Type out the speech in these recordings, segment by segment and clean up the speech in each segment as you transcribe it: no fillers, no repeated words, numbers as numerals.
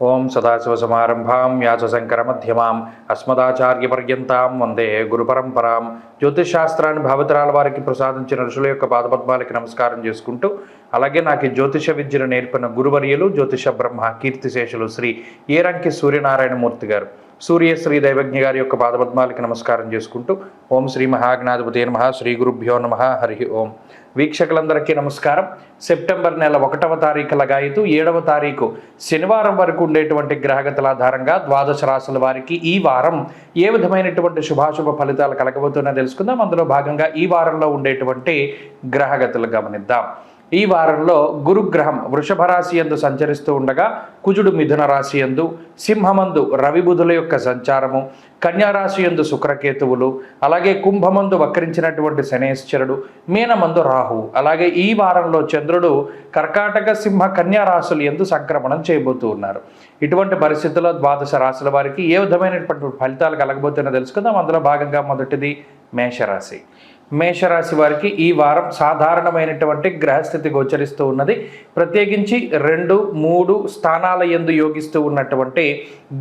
ఓం సదాశివసమారంభాం వ్యాసశంకరమధ్యమాం అస్మదాచార్యపర్యంతాం వందే గురుపరంపరాం. జ్యోతిషశాస్త్రాన్ని భావితరాల వారికి ప్రసాదించిన ఋషుల యొక్క పాదపద్మాలకి నమస్కారం చేసుకుంటూ, అలాగే నాకు జ్యోతిష విద్యను నేర్పిన గురువర్యులు జ్యోతిష బ్రహ్మ కీర్తిశేషులు శ్రీ ఏరంకి సూర్యనారాయణమూర్తి గారు, సూర్యశ్రీ దైవజ్ఞ గారి యొక్క పాదపద్మాలకి నమస్కారం చేసుకుంటూ, ఓం శ్రీ మహాజ్ఞాధిపతే నమః, శ్రీ గురుభ్యో నమః, హరి ఓం. వీక్షకులందరికీ నమస్కారం. సెప్టెంబర్ నెల 1వ తారీఖు లగాయతు 7వ తారీఖు శనివారం వరకు ఉండేటువంటి గ్రహగతుల ఆధారంగా ద్వాదశ రాశుల వారికి ఈ వారం ఏ విధమైనటువంటి శుభాశుభ ఫలితాలు కలగబోతున్నా తెలుసుకుందాం. అందులో భాగంగా ఈ వారంలో ఉండేటువంటి గ్రహగతులు గమనిద్దాం. ఈ వారంలో గురుగ్రహం వృషభ రాశి యందు సంచరిస్తూ ఉండగా, కుజుడు మిథున రాశి యందు, సింహమందు రవి బుధుల యొక్క సంచారము, కన్యారాశి యందు శుక్రకేతువులు, అలాగే కుంభమందు వక్రించినటువంటి శనేశ్వరుడు, మీనమందు రాహు, అలాగే ఈ వారంలో చంద్రుడు కర్కాటక సింహ కన్యా రాశులు యందు సంక్రమణం చేయబోతూ ఉన్నారు. ఇటువంటి పరిస్థితుల్లో ద్వాదశ రాశుల వారికి ఏ విధమైనటువంటి ఫలితాలు కలగబోతున్నా తెలుసుకుందాం. అందులో భాగంగా మొదటిది మేషరాశి. మేషరాశి వారికి ఈ వారం సాధారణమైనటువంటి గ్రహస్థితి గోచరిస్తూ ఉన్నది. ప్రత్యేకించి 2, 3 స్థానాల యందు యోగిస్తూ ఉన్నటువంటి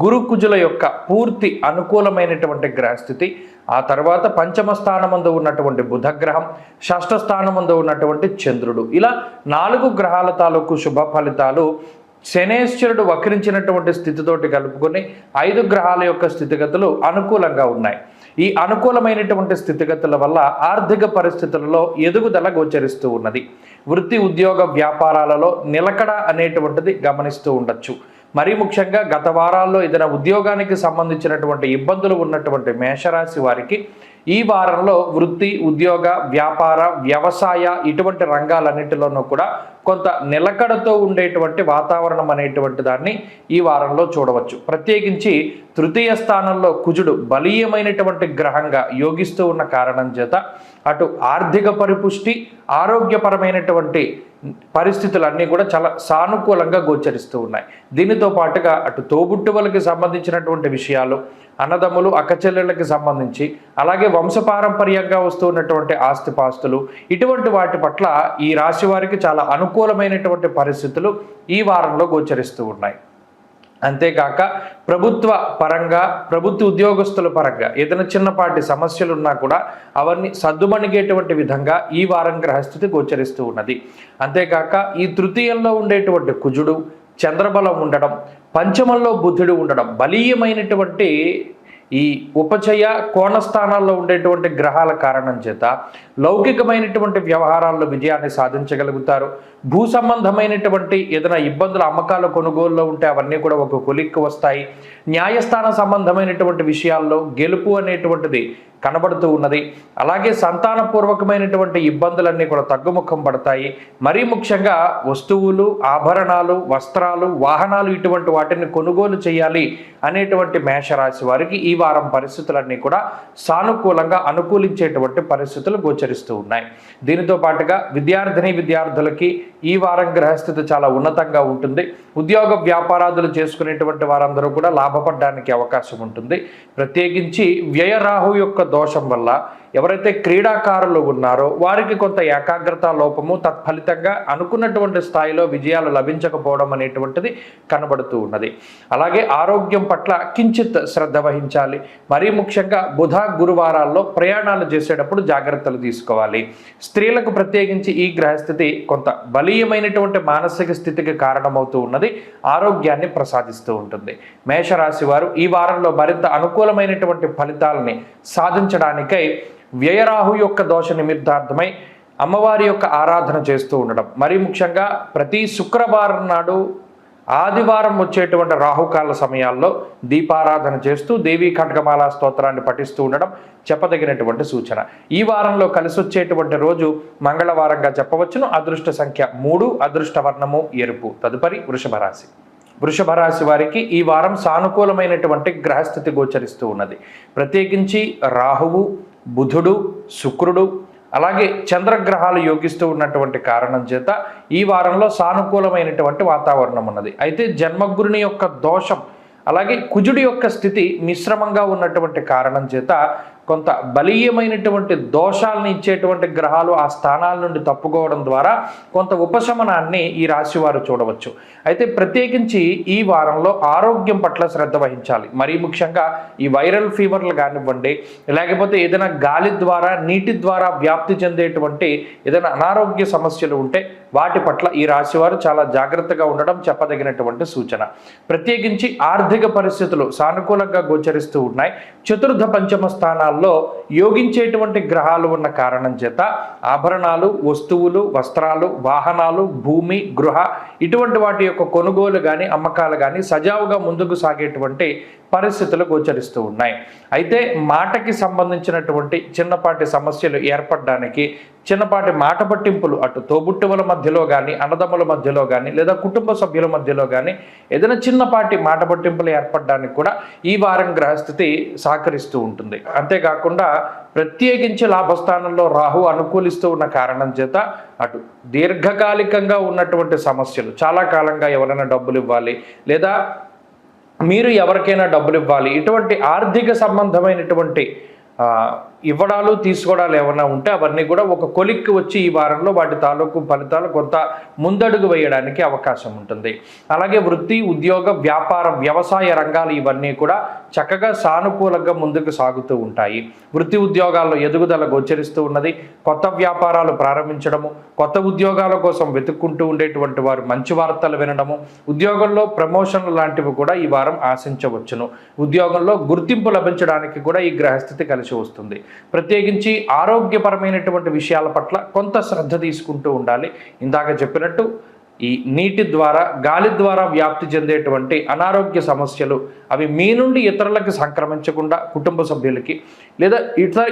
గురు కుజుల యొక్క పూర్తి అనుకూలమైనటువంటి గ్రహస్థితి, ఆ తర్వాత పంచమ స్థానమందు ఉన్నటువంటి బుధగ్రహం, షష్ఠ స్థానమందు ఉన్నటువంటి చంద్రుడు, ఇలా 4 గ్రహాల తాలూకు శుభ ఫలితాలు శనేశ్వరుడు వక్రించినటువంటి స్థితితోటి కలుపుకొని 5 గ్రహాల యొక్క స్థితిగతులు అనుకూలంగా ఉన్నాయి. ఈ అనుకూలమైనటువంటి స్థితిగతుల వల్ల ఆర్థిక పరిస్థితులలో ఎదుగుదల గోచరిస్తూ ఉన్నది. వృత్తి ఉద్యోగ వ్యాపారాలలో నిలకడ అనేటువంటిది గమనిస్తూ ఉండొచ్చు. మరీ ముఖ్యంగా గత వారాల్లో ఏదైనా ఉద్యోగానికి సంబంధించినటువంటి ఇబ్బందులు ఉన్నటువంటి మేషరాశి వారికి ఈ వారంలో వృత్తి ఉద్యోగ వ్యాపార వ్యవసాయ ఇటువంటి రంగాలన్నింటిలోనూ కూడా కొంత నిలకడతో ఉండేటువంటి వాతావరణం అనేటువంటి దాన్ని ఈ వారంలో చూడవచ్చు. ప్రత్యేకించి తృతీయ స్థానంలో కుజుడు బలీయమైనటువంటి గ్రహంగా యోగిస్తూ ఉన్న కారణం చేత అటు ఆర్థిక పరిపుష్టి, ఆరోగ్యపరమైనటువంటి పరిస్థితులన్నీ కూడా చాలా సానుకూలంగా గోచరిస్తూ ఉన్నాయి. దీనితో పాటుగా అటు తోబుట్టువులకి సంబంధించినటువంటి విషయాలు, అన్నదమ్ములు అక్కచెల్లెళ్ళకి సంబంధించి, అలాగే వంశపారంపర్యంగా వస్తూ ఉన్నటువంటి ఆస్తిపాస్తులు, ఇటువంటి వాటి పట్ల ఈ రాశి వారికి చాలా అనుకూలమైనటువంటి పరిస్థితులు ఈ వారంలో గోచరిస్తూ ఉన్నాయి. అంతేకాక ప్రభుత్వ పరంగా, ప్రభుత్వ ఉద్యోగస్తుల పరంగా ఏదైనా చిన్నపాటి సమస్యలు ఉన్నా కూడా అవన్నీ సద్దుమణిగేటువంటి విధంగా ఈ వారం గ్రహస్థితి గోచరిస్తూ ఉన్నది. అంతేకాక ఈ తృతీయంలో ఉండేటువంటి కుజుడు చంద్రబలం ఉండడం, పంచమంలో బుధుడు ఉండడం, బలీయమైనటువంటి ఈ ఉపచయ కోణస్థానాల్లో ఉండేటువంటి గ్రహాల కారణం చేత లౌకికమైనటువంటి వ్యవహారాల్లో విజయాన్ని సాధించగలుగుతారు. భూ సంబంధమైనటువంటి ఏదైనా ఇబ్బందులు అమ్మకాల కొనుగోలులో ఉంటే అవన్నీ కూడా ఒక కొలిక్కి వస్తాయి. న్యాయస్థాన సంబంధమైనటువంటి విషయాల్లో గెలుపు అనేటువంటిది కనబడుతూ ఉన్నది. అలాగే సంతానపూర్వకమైనటువంటి ఇబ్బందులన్నీ కూడా తగ్గుముఖం పడతాయి. మరీ ముఖ్యంగా వస్తువులు, ఆభరణాలు, వస్త్రాలు, వాహనాలు ఇటువంటి వాటిని కొనుగోలు చేయాలి అనేటువంటి మేషరాశి వారికి ఈ వారం పరిస్థితులన్నీ కూడా సానుకూలంగా అనుకూలించేటువంటి పరిస్థితులు గోచరిస్తూ ఉన్నాయి. దీనితో పాటుగా విద్యార్థులకి ఈ వారం గ్రహస్థితి చాలా ఉన్నతంగా ఉంటుంది. ఉద్యోగ వ్యాపారాదులు చేసుకునేటువంటి వారందరూ కూడా లాభపడడానికి అవకాశం ఉంటుంది. ప్రత్యేకించి వ్యయరాహు యొక్క దోషం వల్ల ఎవరైతే క్రీడాకారులు ఉన్నారో వారికి కొంత ఏకాగ్రత లోపము, తత్ఫలితంగా అనుకున్నటువంటి స్థాయిలో విజయాలు లభించకపోవడం అనేటువంటిది కనబడుతూ ఉన్నది. అలాగే ఆరోగ్యం పట్ల కించిత్ శ్రద్ధ వహించాలి. మరీ ముఖ్యంగా బుధ గురువారాల్లో ప్రయాణాలు చేసేటప్పుడు జాగ్రత్తలు తీసుకోవాలి. స్త్రీలకు ప్రత్యేకించి ఈ గ్రహస్థితి కొంత బలీయమైనటువంటి మానసిక స్థితికి కారణమవుతూ ఉన్నది, ఆరోగ్యాన్ని ప్రసాదిస్తూ ఉంటుంది. మేషరాశి వారు ఈ వారంలో మరింత అనుకూలమైనటువంటి ఫలితాలని సాధించడానికై వ్యయరాహు యొక్క దోష నిమిత్తార్థమై అమ్మవారి యొక్క ఆరాధన చేస్తూ ఉండడం, మరీ ముఖ్యంగా ప్రతి శుక్రవారం నాడు ఆదివారం వచ్చేటువంటి రాహుకాల సమయాల్లో దీపారాధన చేస్తూ దేవీ ఖడ్గమాల స్తోత్రాన్ని పఠిస్తూ ఉండడం చెప్పదగినటువంటి సూచన. ఈ వారంలో కలిసి వచ్చేటువంటి రోజు మంగళవారంగా చెప్పవచ్చును. అదృష్ట సంఖ్య 3, అదృష్ట వర్ణము ఎరుపు. తదుపరి వృషభ రాశి. వృషభ రాశి వారికి ఈ వారం సానుకూలమైనటువంటి గ్రహస్థితి గోచరిస్తూ ఉన్నది. ప్రత్యేకించి రాహువు, బుధుడు, శుక్రుడు, అలాగే చంద్రగ్రహాలు యోగిస్తూ ఉన్నటువంటి కారణం చేత ఈ వారంలో సానుకూలమైనటువంటి వాతావరణం ఉన్నది. అయితే జన్మగురుని యొక్క దోషం అలాగే కుజుడి యొక్క స్థితి మిశ్రమంగా ఉన్నటువంటి కారణం చేత కొంత బలీయమైనటువంటి దోషాలను ఇచ్చేటువంటి గ్రహాలు ఆ స్థానాల నుండి తప్పుకోవడం ద్వారా కొంత ఉపశమనాన్ని ఈ రాశి వారు చూడవచ్చు. అయితే ప్రత్యేకించి ఈ వారంలో ఆరోగ్యం పట్ల శ్రద్ధ వహించాలి. మరీ ముఖ్యంగా ఈ వైరల్ ఫీవర్లు కానివ్వండి, లేకపోతే ఏదైనా గాలి ద్వారా నీటి ద్వారా వ్యాప్తి చెందేటువంటి ఏదైనా అనారోగ్య సమస్యలు ఉంటే వాటి పట్ల ఈ రాశి వారు చాలా జాగ్రత్తగా ఉండడం చెప్పదగినటువంటి సూచన. ప్రత్యేకించి ఆర్థిక పరిస్థితులు సానుకూలంగా గోచరిస్తూ ఉన్నాయి. చతుర్థ పంచమ స్థానాల్లో యోగించేటువంటి గ్రహాలు ఉన్న కారణం చేత ఆభరణాలు, వస్తువులు, వస్త్రాలు, వాహనాలు, భూమి, గృహ ఇటువంటి వాటి యొక్క కొనుగోలు కానీ అమ్మకాలు కానీ సజావుగా ముందుకు సాగేటువంటి పరిస్థితులు గోచరిస్తూ ఉన్నాయి. అయితే మాటకి సంబంధించినటువంటి చిన్నపాటి సమస్యలు ఏర్పడడానికి, చిన్నపాటి మాట పట్టింపులు అటు తోబుట్టువుల మధ్యలో కానీ, అన్నదమ్ముల మధ్యలో కానీ, లేదా కుటుంబ సభ్యుల మధ్యలో కానీ ఏదైనా చిన్నపాటి మాట పట్టింపులు ఏర్పడడానికి కూడా ఈ వారం గ్రహస్థితి సహకరిస్తూ ఉంటుంది. అంతేకాకుండా ప్రత్యేకించి లాభస్థానంలో రాహు అనుకూలిస్తూ ఉన్న కారణం చేత అటు దీర్ఘకాలికంగా ఉన్నటువంటి సమస్యలు, చాలా కాలంగా ఎవరైనా డబ్బులు ఇవ్వాలి లేదా మీరు ఎవరికైనా డబ్బులు ఇవ్వాలి, ఇటువంటి ఆర్థిక సంబంధమైనటువంటి ఇవ్వడాలు తీసుకోవడాలు ఏమైనా ఉంటే అవన్నీ కూడా ఒక కొలిక్కి వచ్చి ఈ వారంలో వాటి తాలూకు ఫలితాలు కొంత ముందడుగు వేయడానికి అవకాశం ఉంటుంది. అలాగే వృత్తి, ఉద్యోగ, వ్యాపార, వ్యవసాయ రంగాలు ఇవన్నీ కూడా చక్కగా సానుకూలంగా ముందుకు సాగుతూ ఉంటాయి. వృత్తి ఉద్యోగాల్లో ఎదుగుదల గోచరిస్తూ ఉన్నది. కొత్త వ్యాపారాలు ప్రారంభించడము, కొత్త ఉద్యోగాల కోసం వెతుక్కుంటూ ఉండేటువంటి వారు మంచి వార్తలు వినడము, ఉద్యోగంలో ప్రమోషన్లు లాంటివి కూడా ఈ వారం ఆశించవచ్చును. ఉద్యోగంలో గుర్తింపు లభించడానికి కూడా ఈ గ్రహస్థితి కలిసి వస్తుంది. ప్రత్యేకించి ఆరోగ్యపరమైనటువంటి విషయాల పట్ల కొంత శ్రద్ధ తీసుకుంటూ ఉండాలి. ఇందాక చెప్పినట్టు ఈ నీటి ద్వారా, గాలి ద్వారా వ్యాప్తి చెందేటువంటి అనారోగ్య సమస్యలు అవి మీ నుండి ఇతరులకు సంక్రమించకుండా, కుటుంబ సభ్యులకి లేదా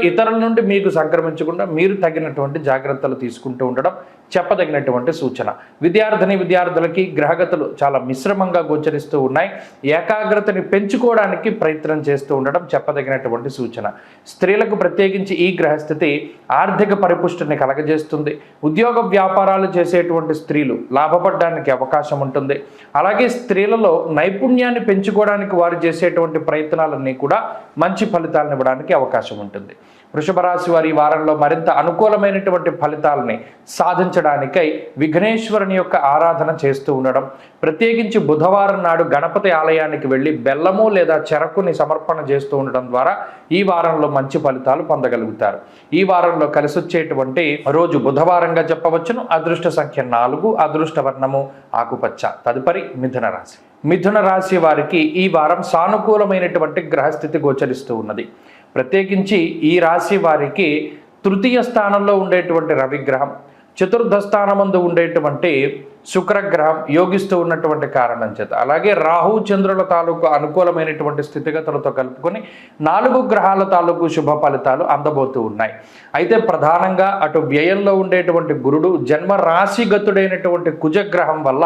ఇతరుల నుండి మీకు సంక్రమించకుండా మీరు తగినటువంటి జాగ్రత్తలు తీసుకుంటూ ఉండడం చెప్పదగినటువంటి సూచన. విద్యార్థులకి గ్రహగతులు చాలా మిశ్రమంగా గోచరిస్తూ ఉన్నాయి. ఏకాగ్రతని పెంచుకోవడానికి ప్రయత్నం చేస్తూ ఉండడం చెప్పదగినటువంటి సూచన. స్త్రీలకు ప్రత్యేకించి ఈ గ్రహస్థితి ఆర్థిక పరిపుష్టిని కలగజేస్తుంది. ఉద్యోగ వ్యాపారాలు చేసేటువంటి స్త్రీలు లాభపడడానికి అవకాశం ఉంటుంది. అలాగే స్త్రీలలో నైపుణ్యాన్ని పెంచుకోవడానికి వారు చేసేటువంటి ప్రయత్నాలన్నీ కూడా మంచి ఫలితాలను ఇవ్వడానికి అవకాశం ఉంటుంది. వృషభ రాశి వారి ఈ వారంలో మరింత అనుకూలమైనటువంటి ఫలితాలని సాధించడానికై విఘ్నేశ్వరుని యొక్క ఆరాధన చేస్తూ ఉండడం, ప్రత్యేకించి బుధవారం నాడు గణపతి ఆలయానికి వెళ్ళి బెల్లము లేదా చెరకుని సమర్పణ చేస్తూ ఉండడం ద్వారా ఈ వారంలో మంచి ఫలితాలు పొందగలుగుతారు. ఈ వారంలో కలిసి వచ్చేటువంటి రోజు బుధవారంగా చెప్పవచ్చును. అదృష్ట సంఖ్య 4, అదృష్ట వర్ణము ఆకుపచ్చ. తదుపరి మిథున రాశి. మిథున రాశి వారికి ఈ వారం సానుకూలమైనటువంటి గ్రహస్థితి గోచరిస్తూ ఉన్నది. ప్రత్యేకించి ఈ రాశి వారికి తృతీయ స్థానంలో ఉండేటువంటి రవిగ్రహం, చతుర్థ స్థానమందు ఉండేటువంటి శుక్రగ్రహం యోగిస్తూ ఉన్నటువంటి కారణం చేత, అలాగే రాహు చంద్రుల తాలూకు అనుకూలమైనటువంటి స్థితిగతులతో కలుపుకొని 4 గ్రహాల తాలూకు శుభ ఫలితాలు అందబోతూ ఉన్నాయి. అయితే ప్రధానంగా అటు వ్యయంలో ఉండేటువంటి గురుడు జన్మరాశిగతుడైనటువంటి కుజగ్రహం వల్ల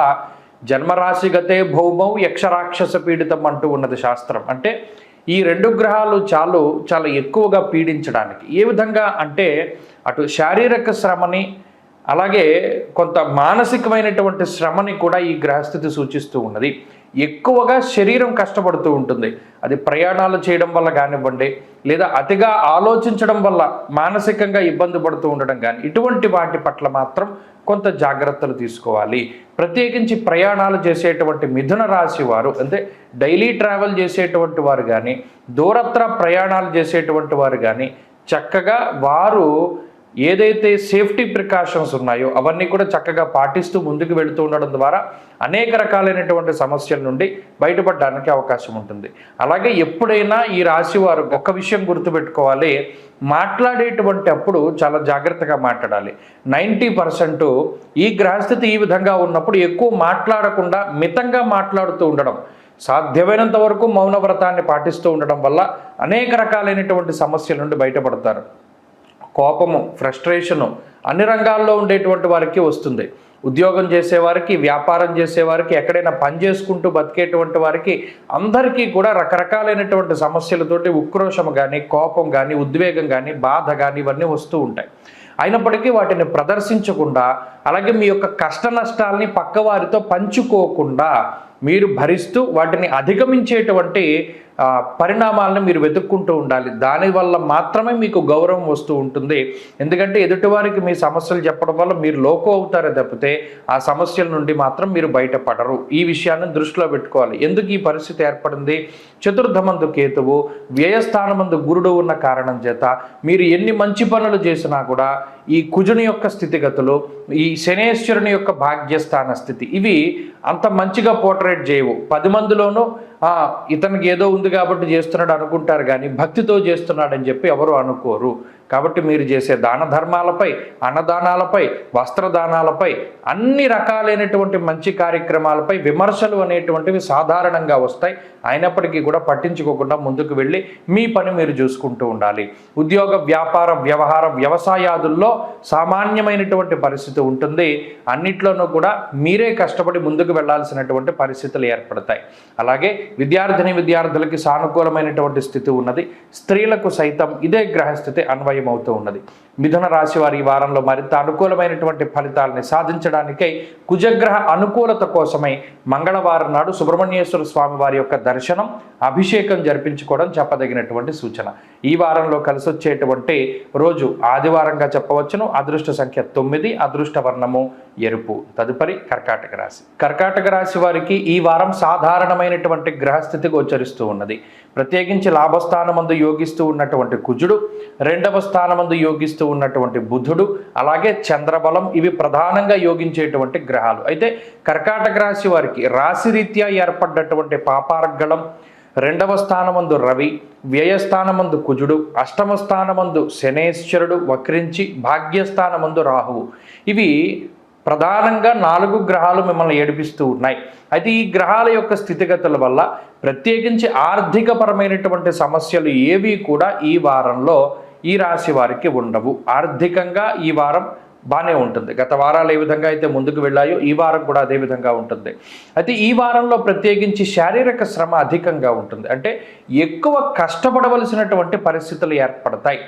జన్మరాశిగతే భౌమౌ యక్షరాక్షస పీడితం అంటూ ఉన్నది శాస్త్రం. అంటే ఈ 2 గ్రహాలు చాలా ఎక్కువగా పీడించడానికి. ఏ విధంగా అంటే అటు శారీరక శ్రమని అలాగే కొంత మానసికమైనటువంటి శ్రమని కూడా ఈ గ్రహస్థితి సూచిస్తూ ఉన్నది. ఎక్కువగా శరీరం కష్టపడుతూ ఉంటుంది. అది ప్రయాణాలు చేయడం వల్ల కానివ్వండి, లేదా అతిగా ఆలోచించడం వల్ల మానసికంగా ఇబ్బంది పడుతూ ఉండడం కానీ, ఇటువంటి వాటి పట్ల మాత్రం కొంత జాగ్రత్తలు తీసుకోవాలి. ప్రత్యేకించి ప్రయాణాలు చేసేటువంటి మిథున రాశి వారు, అంటే డైలీ ట్రావెల్ చేసేటువంటి వారు కానీ, దూరత్ర ప్రయాణాలు చేసేటువంటి వారు కానీ చక్కగా వారు ఏదైతే సేఫ్టీ ప్రికాషన్స్ ఉన్నాయో అవన్నీ కూడా చక్కగా పాటిస్తూ ముందుకు వెళుతూ ఉండడం ద్వారా అనేక రకాలైనటువంటి సమస్యల నుండి బయటపడడానికి అవకాశం ఉంటుంది. అలాగే ఎప్పుడైనా ఈ రాశి వారు ఒక విషయం గుర్తుపెట్టుకోవాలి, మాట్లాడేటువంటి అప్పుడు చాలా జాగ్రత్తగా మాట్లాడాలి. 90% ఈ గ్రహస్థితి ఈ విధంగా ఉన్నప్పుడు ఎక్కువ మాట్లాడకుండా మితంగా మాట్లాడుతూ ఉండడం, సాధ్యమైనంత వరకు మౌన వ్రతాన్ని పాటిస్తూ ఉండడం వల్ల అనేక రకాలైనటువంటి సమస్యల నుండి బయటపడతారు. కోపము, ఫ్రస్ట్రేషను అన్ని రంగాల్లో ఉండేటువంటి వారికి వస్తుంది. ఉద్యోగం చేసేవారికి, వ్యాపారం చేసేవారికి, ఎక్కడైనా పని చేసుకుంటూ బతికేటువంటి వారికి అందరికీ కూడా రకరకాలైనటువంటి సమస్యలతోటి ఉక్రోషం కానీ, కోపం కానీ, ఉద్వేగం కానీ, బాధ కానీ ఇవన్నీ వస్తూ ఉంటాయి. అయినప్పటికీ వాటిని ప్రదర్శించకుండా, అలాగే మీ యొక్క కష్ట నష్టాలని పక్కవారితో పంచుకోకుండా మీరు భరిస్తూ వాటిని అధిగమించేటువంటి పరిణామాలను మీరు వెతుక్కుంటూ ఉండాలి. దానివల్ల మాత్రమే మీకు గౌరవం వస్తూ ఉంటుంది. ఎందుకంటే ఎదుటివారికి మీ సమస్యలు చెప్పడం వల్ల మీరు లోకం అవుతారే తప్పితే ఆ సమస్యల నుండి మాత్రం మీరు బయటపడరు. ఈ విషయాన్ని దృష్టిలో పెట్టుకోవాలి. ఎందుకు ఈ పరిస్థితి ఏర్పడింది? చతుర్థమందు కేతువు, వ్యయస్థానమందు గురుడు ఉన్న కారణం చేత మీరు ఎన్ని మంచి పనులు చేసినా కూడా ఈ కుజుని యొక్క స్థితిగతులు, ఈ శనేశ్వరుని యొక్క భాగ్యస్థాన స్థితి, ఇవి అంత మంచిగా పోర్ట్రేట్ చేయవు. 10 మందిలోనూ ఇతనికి ఏదో ఉంది కాబట్టి చేస్తున్నాడు అనుకుంటారు, కానీ భక్తితో చేస్తున్నాడని చెప్పి ఎవరు అనుకోరు. కాబట్టి మీరు చేసే దాన ధర్మాలపై, అన్నదానాలపై, వస్త్రదానాలపై, అన్ని రకాలైనటువంటి మంచి కార్యక్రమాలపై విమర్శలు అనేటువంటివి సాధారణంగా వస్తాయి. అయినప్పటికీ కూడా పట్టించుకోకుండా ముందుకు వెళ్ళి మీ పని మీరు చూసుకుంటూ ఉండాలి. ఉద్యోగ, వ్యాపార, వ్యవహార, వ్యవసాయాదుల్లో సామాన్యమైనటువంటి పరిస్థితి ఉంటుంది. అన్నిట్లోనూ కూడా మీరే కష్టపడి ముందుకు వెళ్లాల్సినటువంటి పరిస్థితులు ఏర్పడతాయి. అలాగే విద్యార్థులకి సానుకూలమైనటువంటి స్థితి ఉన్నది. స్త్రీలకు సైతం ఇదే గ్రహస్థితి అన్వయమవుతూ ఉన్నది. మిథున రాశి వారి ఈ వారంలో మరింత అనుకూలమైనటువంటి ఫలితాలని సాధించడానికై కుజగ్రహ అనుకూలత కోసమై మంగళవారం నాడు సుబ్రహ్మణ్యేశ్వర స్వామి వారి యొక్క దర్శనం, అభిషేకం జరిపించుకోవడం చెప్పదగినటువంటి సూచన. ఈ వారంలో కలిసి వచ్చేటువంటి రోజు ఆదివారంగా చెప్పవచ్చును. అదృష్ట సంఖ్య 9, అదృష్ట వర్ణము ఎరుపు. తదుపరి కర్కాటక రాశి. కర్కాటక రాశి వారికి ఈ వారం సాధారణమైనటువంటి గ్రహస్థితి గోచరిస్తూ ఉన్నది. ప్రత్యేకించి లాభస్థానమందు యోగిస్తూ ఉన్నటువంటి కుజుడు, 2వ స్థానమందు యోగిస్తూ ఉన్నటువంటి బుధుడు, అలాగే చంద్రబలం, ఇవి ప్రధానంగా యోగించేటువంటి గ్రహాలు. అయితే కర్కాటక రాశి వారికి రాశిరీత్యా ఏర్పడ్డటువంటి పాపార్గళం, 2వ స్థానమందు రవి, వ్యయస్థానమందు కుజుడు, 8వ స్థానమందు శనేశ్వరుడు వక్రించి, భాగ్యస్థానమందు రాహువు, ఇవి ప్రధానంగా 4 గ్రహాలు మిమ్మల్ని ఏడిపిస్తూ ఉన్నాయి. అయితే ఈ గ్రహాల యొక్క స్థితిగతుల వల్ల ప్రత్యేకించి ఆర్థికపరమైనటువంటి సమస్యలు ఏవి కూడా ఈ వారంలో ఈ రాశి వారికి ఉండవు. ఆర్థికంగా ఈ వారం బాగానే ఉంటుంది. గత వారాలు ఏ విధంగా అయితే ముందుకు వెళ్ళాయో ఈ వారం కూడా అదే విధంగా ఉంటుంది. అయితే ఈ వారంలో ప్రత్యేకించి శారీరక శ్రమ అధికంగా ఉంటుంది. అంటే ఎక్కువ కష్టపడవలసినటువంటి పరిస్థితులు ఏర్పడతాయి.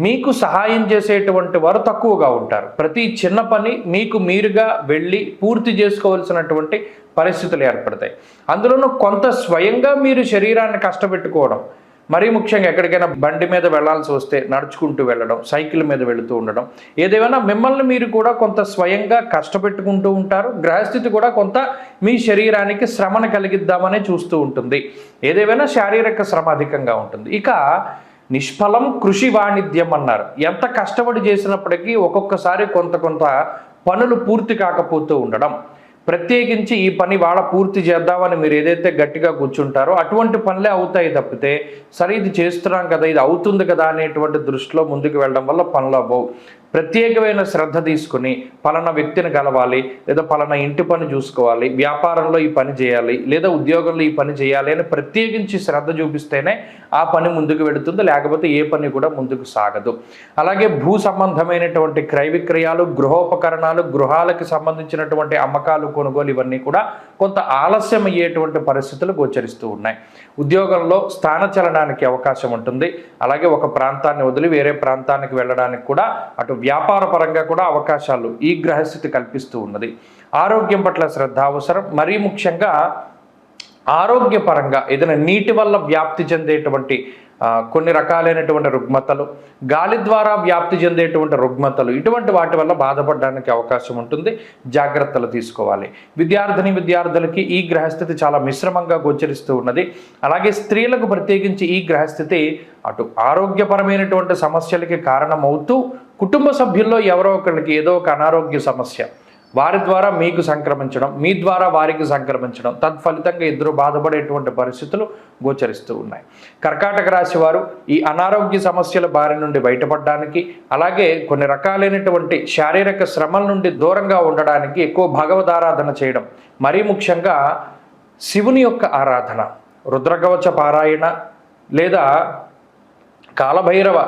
మీకు సహాయం చేసేటువంటి వారు తక్కువగా ఉంటారు. ప్రతి చిన్న పని మీకు మీరుగా వెళ్ళి పూర్తి చేసుకోవాల్సినటువంటి పరిస్థితులు ఏర్పడతాయి. అందులోనూ కొంత స్వయంగా మీరు శరీరాన్ని కష్టపెట్టుకోవడం, మరీ ముఖ్యంగా ఎక్కడికైనా బండి మీద వెళ్లాల్సి వస్తే నడుచుకుంటూ వెళ్ళడం, సైకిల్ మీద వెళుతూ ఉండడం, ఏదేమైనా మిమ్మల్ని మీరు కూడా కొంత స్వయంగా కష్టపెట్టుకుంటూ ఉంటారు. గ్రహస్థితి కూడా కొంత మీ శరీరానికి శ్రమను కలిగిద్దామనే చూస్తూ ఉంటుంది. ఏదేమైనా శారీరక శ్రమ అధికంగా ఉంటుంది. ఇక నిష్ఫలం కృషి వాణిజ్యం అన్నారు. ఎంత కష్టపడి చేసినప్పటికీ ఒక్కొక్కసారి కొంత పనులు పూర్తి కాకపోతూ ఉండడం, ప్రత్యేకించి ఈ పని వాళ్ళ పూర్తి చేద్దామని మీరు ఏదైతే గట్టిగా కూర్చుంటారో అటువంటి పనులే అవుతాయి తప్పితే, సరే ఇది చేస్తున్నాం కదా, ఇది అవుతుంది కదా అనేటువంటి దృష్టిలో ముందుకు వెళ్ళడం వల్ల పనులు అవ్వవు. ప్రత్యేకమైన శ్రద్ధ తీసుకుని పలానా వ్యక్తిని కలవాలి, లేదా పలానా ఇంటి పని చూసుకోవాలి, వ్యాపారంలో ఈ పని చేయాలి, లేదా ఉద్యోగంలో ఈ పని చేయాలి అని ప్రత్యేకించి శ్రద్ధ చూపిస్తేనే ఆ పని ముందుకు వెళుతుంది. లేకపోతే ఏ పని కూడా ముందుకు సాగదు. అలాగే భూ సంబంధమైనటువంటి క్రయ విక్రయాలు, గృహోపకరణాలు, గృహాలకు సంబంధించినటువంటి అమ్మకాలు, కొనుగోలు, ఇవన్నీ కూడా కొంత ఆలస్యం అయ్యేటువంటి పరిస్థితులు గోచరిస్తూ ఉన్నాయి. ఉద్యోగంలో స్థానచలనానికి అవకాశం ఉంటుంది. అలాగే ఒక ప్రాంతాన్ని వదిలి వేరే ప్రాంతానికి వెళ్ళడానికి కూడా, అటు వ్యాపార పరంగా కూడా అవకాశాలు ఈ గ్రహస్థితి కల్పిస్తూ ఉన్నది. ఆరోగ్యం పట్ల శ్రద్ధ అవసరం. మరీ ముఖ్యంగా ఆరోగ్యపరంగా ఏదైనా నీటి వల్ల వ్యాప్తి చెందేటువంటి కొన్ని రకాలైనటువంటి రుగ్మతలు, గాలి ద్వారా వ్యాప్తి చెందేటువంటి రుగ్మతలు, ఇటువంటి వాటి వల్ల బాధపడడానికి అవకాశం ఉంటుంది. జాగ్రత్తలు తీసుకోవాలి. విద్యార్థులకి ఈ గ్రహస్థితి చాలా మిశ్రమంగా గోచరిస్తూ ఉన్నది. అలాగే స్త్రీలకు ప్రత్యేకించి ఈ గ్రహస్థితి అటు ఆరోగ్యపరమైనటువంటి సమస్యలకి కారణమవుతూ, కుటుంబ సభ్యుల్లో ఎవరో ఒకరికి ఏదో ఒక అనారోగ్య సమస్య, వారి ద్వారా మీకు సంక్రమించడం, మీ ద్వారా వారికి సంక్రమించడం, తత్ఫలితంగా ఇద్దరు బాధపడేటువంటి పరిస్థితులు గోచరిస్తూ ఉన్నాయి. కర్కాటక రాశి వారు ఈ అనారోగ్య సమస్యల బారి నుండి బయటపడడానికి, అలాగే కొన్ని రకాలైనటువంటి శారీరక శ్రమల నుండి దూరంగా ఉండడానికి ఎక్కువ భగవదారాధన చేయడం, మరీ ముఖ్యంగా శివుని యొక్క ఆరాధన, రుద్రకవచ పారాయణ లేదా కాలభైరవ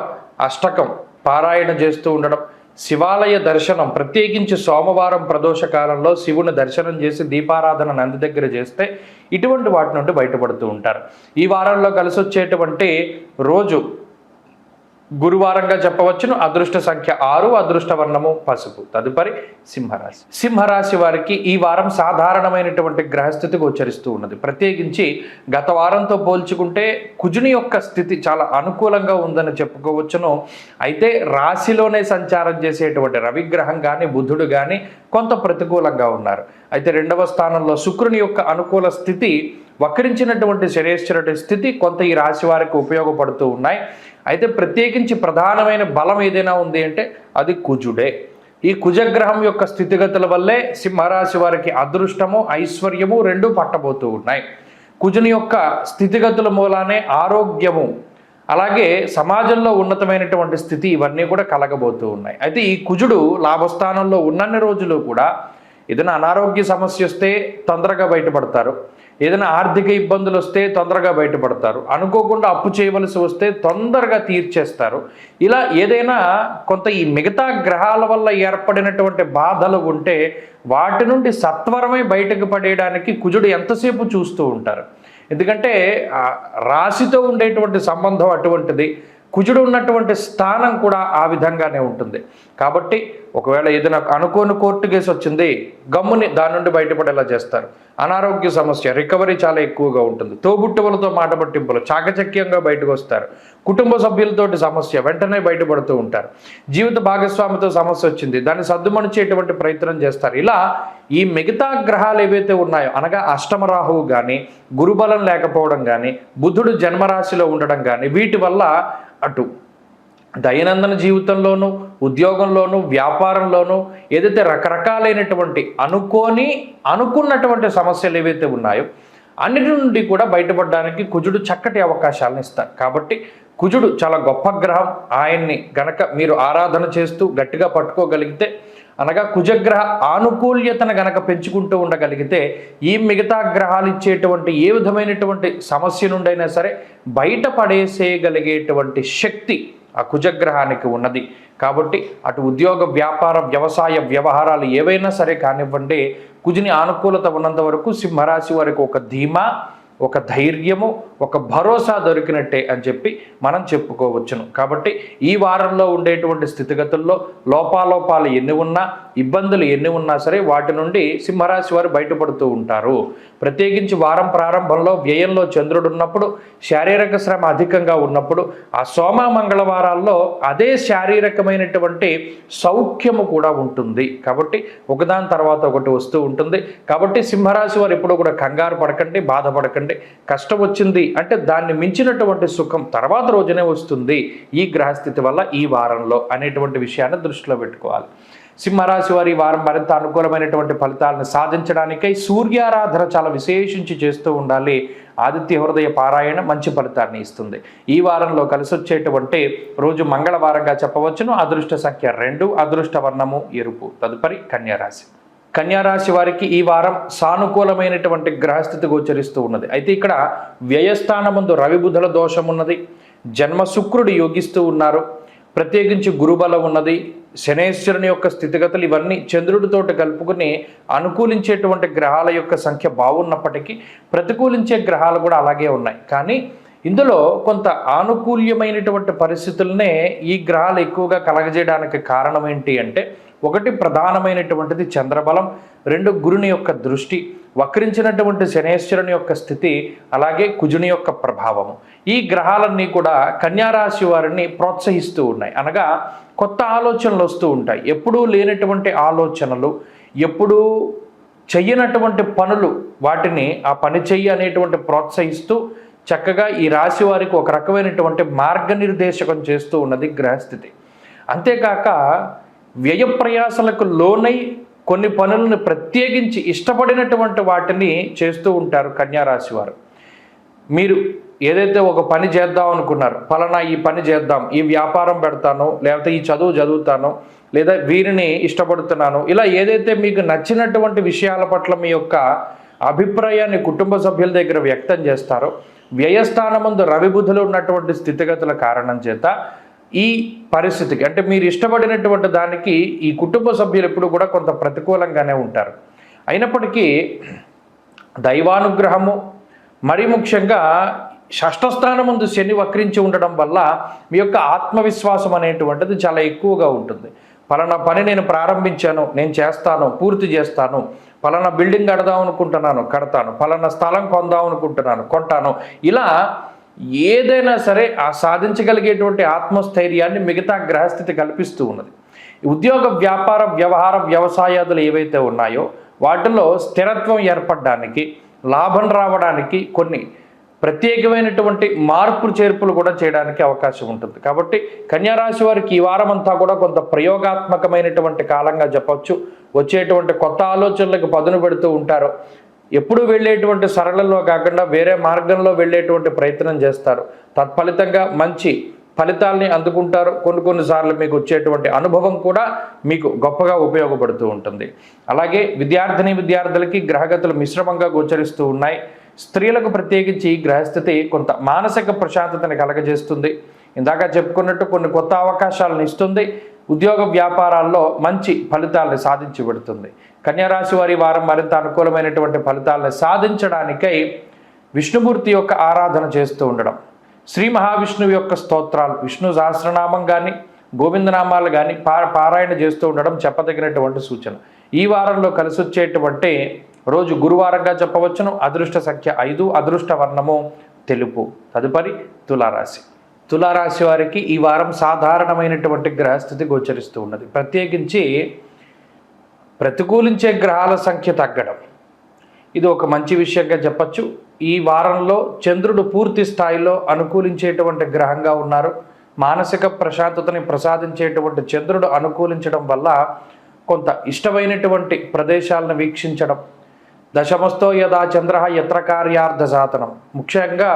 అష్టకం పారాయణ చేస్తూ ఉండడం, శివాలయ దర్శనం, ప్రత్యేకించి సోమవారం ప్రదోష కాలంలో శివుని దర్శనం చేసి దీపారాధన నంది దగ్గర చేస్తే ఇటువంటి వాటి నుండి బయటపడుతూ ఉంటారు. ఈ వారంలో కలిసి వచ్చేటువంటి రోజు గురువారంగా చెప్పవచ్చును. అదృష్ట సంఖ్య 6, అదృష్ట వర్ణము పసుపు. తదుపరి సింహరాశి. సింహరాశి వారికి ఈ వారం సాధారణమైనటువంటి గ్రహస్థితి గోచరిస్తూ ఉన్నది. ప్రత్యేకించి గత వారంతో పోల్చుకుంటే కుజుని యొక్క స్థితి చాలా అనుకూలంగా ఉందని చెప్పుకోవచ్చును. అయితే రాశిలోనే సంచారం చేసేటువంటి రవిగ్రహం కానీ బుధుడు కానీ కొంత ప్రతికూలంగా ఉన్నారు. అయితే 2వ స్థానంలో శుక్రుని యొక్క అనుకూల స్థితి, వక్రించినటువంటి శనేశ్వరుడి స్థితి కొంత ఈ రాశి వారికి ఉపయోగపడుతూ ఉన్నాయి. అయితే ప్రత్యేకించి ప్రధానమైన బలం ఏదైనా ఉంది అంటే అది కుజుడే. ఈ కుజగ్రహం యొక్క స్థితిగతుల వల్లే సింహరాశి వారికి అదృష్టము ఐశ్వర్యము రెండూ పట్టబోతూ ఉన్నాయి. కుజుని యొక్క స్థితిగతుల మూలానే ఆరోగ్యము అలాగే సమాజంలో ఉన్నతమైనటువంటి స్థితి ఇవన్నీ కూడా కలగబోతూ ఉన్నాయి. అయితే ఈ కుజుడు లాభస్థానంలో ఉన్నన్ని రోజులు కూడా ఏదైనా అనారోగ్య సమస్య వస్తే తొందరగా బయటపడతారు, ఏదైనా ఆర్థిక ఇబ్బందులు వస్తే తొందరగా బయటపడతారు, అనుకోకుండా అప్పు చేయవలసి వస్తే తొందరగా తీర్చేస్తారు. ఇలా ఏదైనా కొంత ఈ మిగతా గ్రహాల వల్ల ఏర్పడినటువంటి బాధలు ఉంటే వాటి నుండి సత్వరమే బయటకు పడేయడానికి కుజుడు ఎంతసేపు చూస్తూ ఉంటారు. ఎందుకంటే రాశితో ఉండేటువంటి సంబంధం అటువంటిది, కుజుడు ఉన్నటువంటి స్థానం కూడా ఆ విధంగానే ఉంటుంది. కాబట్టి ఒకవేళ ఏదైనా అనుకోని కోర్టు కేసు వచ్చింది, గమ్ముని దాని నుండి బయటపడేలా చేస్తారు. అనారోగ్య సమస్య రికవరీ చాలా ఎక్కువగా ఉంటుంది. తోబుట్టువులతో మాట పట్టింపులు చాకచక్యంగా బయటకు వస్తారు. కుటుంబ సభ్యులతోటి సమస్య వెంటనే బయటపడుతూ ఉంటారు. జీవిత భాగస్వామితో సమస్య వచ్చింది, దాన్ని సర్దుమణిచేటువంటి ప్రయత్నం చేస్తారు. ఇలా ఈ మిగతా గ్రహాలు ఏవైతే ఉన్నాయో అనగా అష్టమ రాహువు కానీ గురుబలం లేకపోవడం కానీ బుధుడు జన్మరాశిలో ఉండడం కానీ వీటి వల్ల అటు దైనందిన జీవితంలోనూ ఉద్యోగంలోనూ వ్యాపారంలోనూ ఏదైతే రకరకాలైనటువంటి అనుకున్నటువంటి సమస్యలు ఏవైతే ఉన్నాయో అన్నిటి నుండి కూడా బయటపడడానికి కుజుడు చక్కటి అవకాశాలను ఇస్తారు. కాబట్టి కుజుడు చాలా గొప్ప గ్రహం. ఆయన్ని గనక మీరు ఆరాధన చేస్తూ గట్టిగా పట్టుకోగలిగితే అనగా కుజగ్రహ ఆనుకూల్యతను గనక పెంచుకుంటూ ఉండగలిగితే ఈ మిగతా గ్రహాలు ఇచ్చేటువంటి ఏ విధమైనటువంటి సమస్య నుండైనా సరే బయటపడేసేయగలిగేటువంటి శక్తి ఆ కుజగ్రహానికి ఉన్నది. కాబట్టి అటు ఉద్యోగ వ్యాపార వ్యవసాయ వ్యవహారాలు ఏవైనా సరే కానివ్వండి, కుజుని అనుకూలత ఉన్నంత వరకు సింహరాశి వారికి ఒక ధీమా, ఒక ధైర్యము, ఒక భరోసా దొరికినట్టే అని చెప్పి మనం చెప్పుకోవచ్చును. కాబట్టి ఈ వారంలో ఉండేటువంటి స్థితిగతుల్లో లోపాలు ఎన్ని ఉన్నా, ఇబ్బందులు ఎన్ని ఉన్నా సరే వాటి నుండి సింహరాశి వారు బయటపడుతూ ఉంటారు. ప్రత్యేకించి వారం ప్రారంభంలో వ్యయంలో చంద్రుడు ఉన్నప్పుడు, శారీరక శ్రమ అధికంగా ఉన్నప్పుడు ఆ సోమ మంగళవారాల్లో అదే శారీరకమైనటువంటి సౌఖ్యము కూడా ఉంటుంది. కాబట్టి ఒకదాని తర్వాత ఒకటి వస్తూ ఉంటుంది. కాబట్టి సింహరాశి వారు ఎప్పుడు కూడా కంగారు పడకండి, బాధపడకండి. కష్టం వచ్చింది అంటే దాన్ని మించినటువంటి సుఖం తర్వాత రోజునే వస్తుంది ఈ గ్రహస్థితి వల్ల ఈ వారంలో అనేటువంటి విషయాన్ని దృష్టిలో పెట్టుకోవాలి. సింహరాశి వారి వారం మరింత అనుకూలమైనటువంటి ఫలితాలను సాధించడానికై సూర్యారాధన చాలా విశేషించి చేస్తూ ఉండాలి. ఆదిత్య హృదయ పారాయణ మంచి ఫలితాన్ని ఇస్తుంది. ఈ వారంలో కలిసి వచ్చేటువంటి రోజు మంగళవారంగా చెప్పవచ్చును. అదృష్ట సంఖ్య 2, అదృష్ట వర్ణము ఎరుపు. తదుపరి కన్యారాశి. కన్యారాశి వారికి ఈ వారం సానుకూలమైనటువంటి గ్రహస్థితి గోచరిస్తూ ఉన్నది. అయితే ఇక్కడ వ్యయస్థానమందు రవి బుధుల దోషం ఉన్నది, జన్మ శుక్రుడు యోగిస్తూ ఉన్నారు, ప్రత్యేకించి గురుబలం ఉన్నది, శనేశ్వరుని యొక్క స్థితిగతులు ఇవన్నీ చంద్రుడితోటి కలుపుకుని అనుకూలించేటువంటి గ్రహాల యొక్క సంఖ్య బాగున్నప్పటికీ ప్రతికూలించే గ్రహాలు కూడా అలాగే ఉన్నాయి. కానీ ఇందులో కొంత ఆనుకూల్యమైనటువంటి పరిస్థితులనే ఈ గ్రహాలు ఎక్కువగా కలగజేయడానికి కారణం ఏంటి అంటే, ఒకటి ప్రధానమైనటువంటిది చంద్రబలం, 2 గురుని యొక్క దృష్టి, వక్రించినటువంటి శనేశ్వరుని యొక్క స్థితి, అలాగే కుజుని యొక్క ప్రభావము. ఈ గ్రహాలన్నీ కూడా కన్యారాశి వారిని ప్రోత్సహిస్తూ ఉన్నాయి. అనగా కొత్త ఆలోచనలు వస్తూ ఉంటాయి. ఎప్పుడూ లేనటువంటి ఆలోచనలు, ఎప్పుడూ చెయ్యనటువంటి పనులు, వాటిని ఆ పని చెయ్యి అనేటువంటి ప్రోత్సహిస్తూ చక్కగా ఈ రాశి వారికి ఒక రకమైనటువంటి మార్గనిర్దేశకం చేస్తూ ఉన్నది గ్రహస్థితి. అంతేకాక వ్యయ ప్రయాసలకు లోనై కొన్ని పనులను ప్రత్యేకించి ఇష్టపడినటువంటి వాటిని చేస్తూ ఉంటారు కన్యారాశి వారు. మీరు ఏదైతే ఒక పని చేద్దాం అనుకున్నారు, ఫలానా ఈ పని చేద్దాం, ఈ వ్యాపారం పెడతాను, లేకపోతే ఈ చదువు చదువుతాను, లేదా వీరిని ఇష్టపడుతున్నాను, ఇలా ఏదైతే మీకు నచ్చినటువంటి విషయాల పట్ల మీ యొక్క అభిప్రాయాన్ని కుటుంబ సభ్యుల దగ్గర వ్యక్తం చేస్తారో, వ్యయస్థానమందు రవి బుధులు ఉన్నటువంటి స్థితిగతుల కారణం చేత ఈ పరిస్థితికి అంటే మీరు ఇష్టపడినటువంటి దానికి ఈ కుటుంబ సభ్యులు ఎప్పుడు కూడా కొంత ప్రతికూలంగానే ఉంటారు. అయినప్పటికీ దైవానుగ్రహము, మరీ ముఖ్యంగా షష్ఠ స్థానం ముందు శని వక్రించి ఉండడం వల్ల మీ యొక్క ఆత్మవిశ్వాసం అనేటువంటిది చాలా ఎక్కువగా ఉంటుంది. పలానా పని నేను ప్రారంభించాను, నేను చేస్తాను, పూర్తి చేస్తాను, పలానా బిల్డింగ్ కడదాం అనుకుంటున్నాను, కడతాను, పలానా స్థలం కొందాం అనుకుంటున్నాను, కొంటాను, ఇలా ఏదైనా సరే ఆ సాధించగలిగేటువంటి ఆత్మస్థైర్యాన్ని మిగతా గ్రహస్థితి కల్పిస్తూ ఉన్నది. ఉద్యోగ, వ్యాపార, వ్యవహార, వ్యవసాయాదులు ఏవైతే ఉన్నాయో వాటిలో స్థిరత్వం ఏర్పడడానికి, లాభం రావడానికి కొన్ని ప్రత్యేకమైనటువంటి మార్పులు చేర్పులు కూడా చేయడానికి అవకాశం ఉంటుంది. కాబట్టి కన్యారాశి వారికి ఈ వారం అంతా కూడా కొంత ప్రయోగాత్మకమైనటువంటి కాలంగా చెప్పవచ్చు. వచ్చేటువంటి కొత్త ఆలోచనలకు పదును పెడుతూ ఉంటారు. ఎప్పుడు వెళ్ళేటువంటి సరళంలో కాకుండా వేరే మార్గంలో వెళ్ళేటువంటి ప్రయత్నం చేస్తారు. తత్ఫలితంగా మంచి ఫలితాల్ని అందుకుంటారు. కొన్నిసార్లు మీకు వచ్చేటువంటి అనుభవం కూడా మీకు గొప్పగా ఉపయోగపడుతూ ఉంటుంది. అలాగే విద్యార్థులకి గ్రహగతులు మిశ్రమంగా గోచరిస్తూ ఉన్నాయి. స్త్రీలకు ప్రత్యేకించి గ్రహస్థితి కొంత మానసిక ప్రశాంతతని కలగజేస్తుంది. ఇందాక చెప్పుకున్నట్టు కొన్ని కొత్త అవకాశాలను ఇస్తుంది. ఉద్యోగ, వ్యాపారాల్లో మంచి ఫలితాలను సాధించి పెడుతుంది. కన్యారాశి వారి వారం మరింత అనుకూలమైనటువంటి ఫలితాలను సాధించడానికై విష్ణుమూర్తి యొక్క ఆరాధన చేస్తూ ఉండడం, శ్రీ మహావిష్ణువు యొక్క స్తోత్రాలు, విష్ణు సహస్రనామం కానీ గోవిందనామాలు కానీ పారాయణ చేస్తూ ఉండడం చెప్పదగినటువంటి సూచన. ఈ వారంలో కలిసి వచ్చేటువంటి రోజు గురువారంగా చెప్పవచ్చును. అదృష్ట సంఖ్య 5, అదృష్ట వర్ణము తెలుపు. తదుపరి తులారాశి. తులారాశి వారికి ఈ వారం సాధారణమైనటువంటి గ్రహస్థితి గోచరిస్తూ ఉన్నది. ప్రత్యేకించి ప్రతికూలించే గ్రహాల సంఖ్య తగ్గడం, ఇది ఒక మంచి విషయంగా చెప్పచ్చు. ఈ వారంలో చంద్రుడు పూర్తి స్థాయిలో అనుకూలించేటువంటి గ్రహంగా ఉన్నారు. మానసిక ప్రశాంతతని ప్రసాదించేటువంటి చంద్రుడు అనుకూలించడం వల్ల కొంత ఇష్టమైనటువంటి ప్రదేశాలను వీక్షించడం, దశమస్థో యదా చంద్ర యత్ర కార్యార్థ సాధనం, ముఖ్యంగా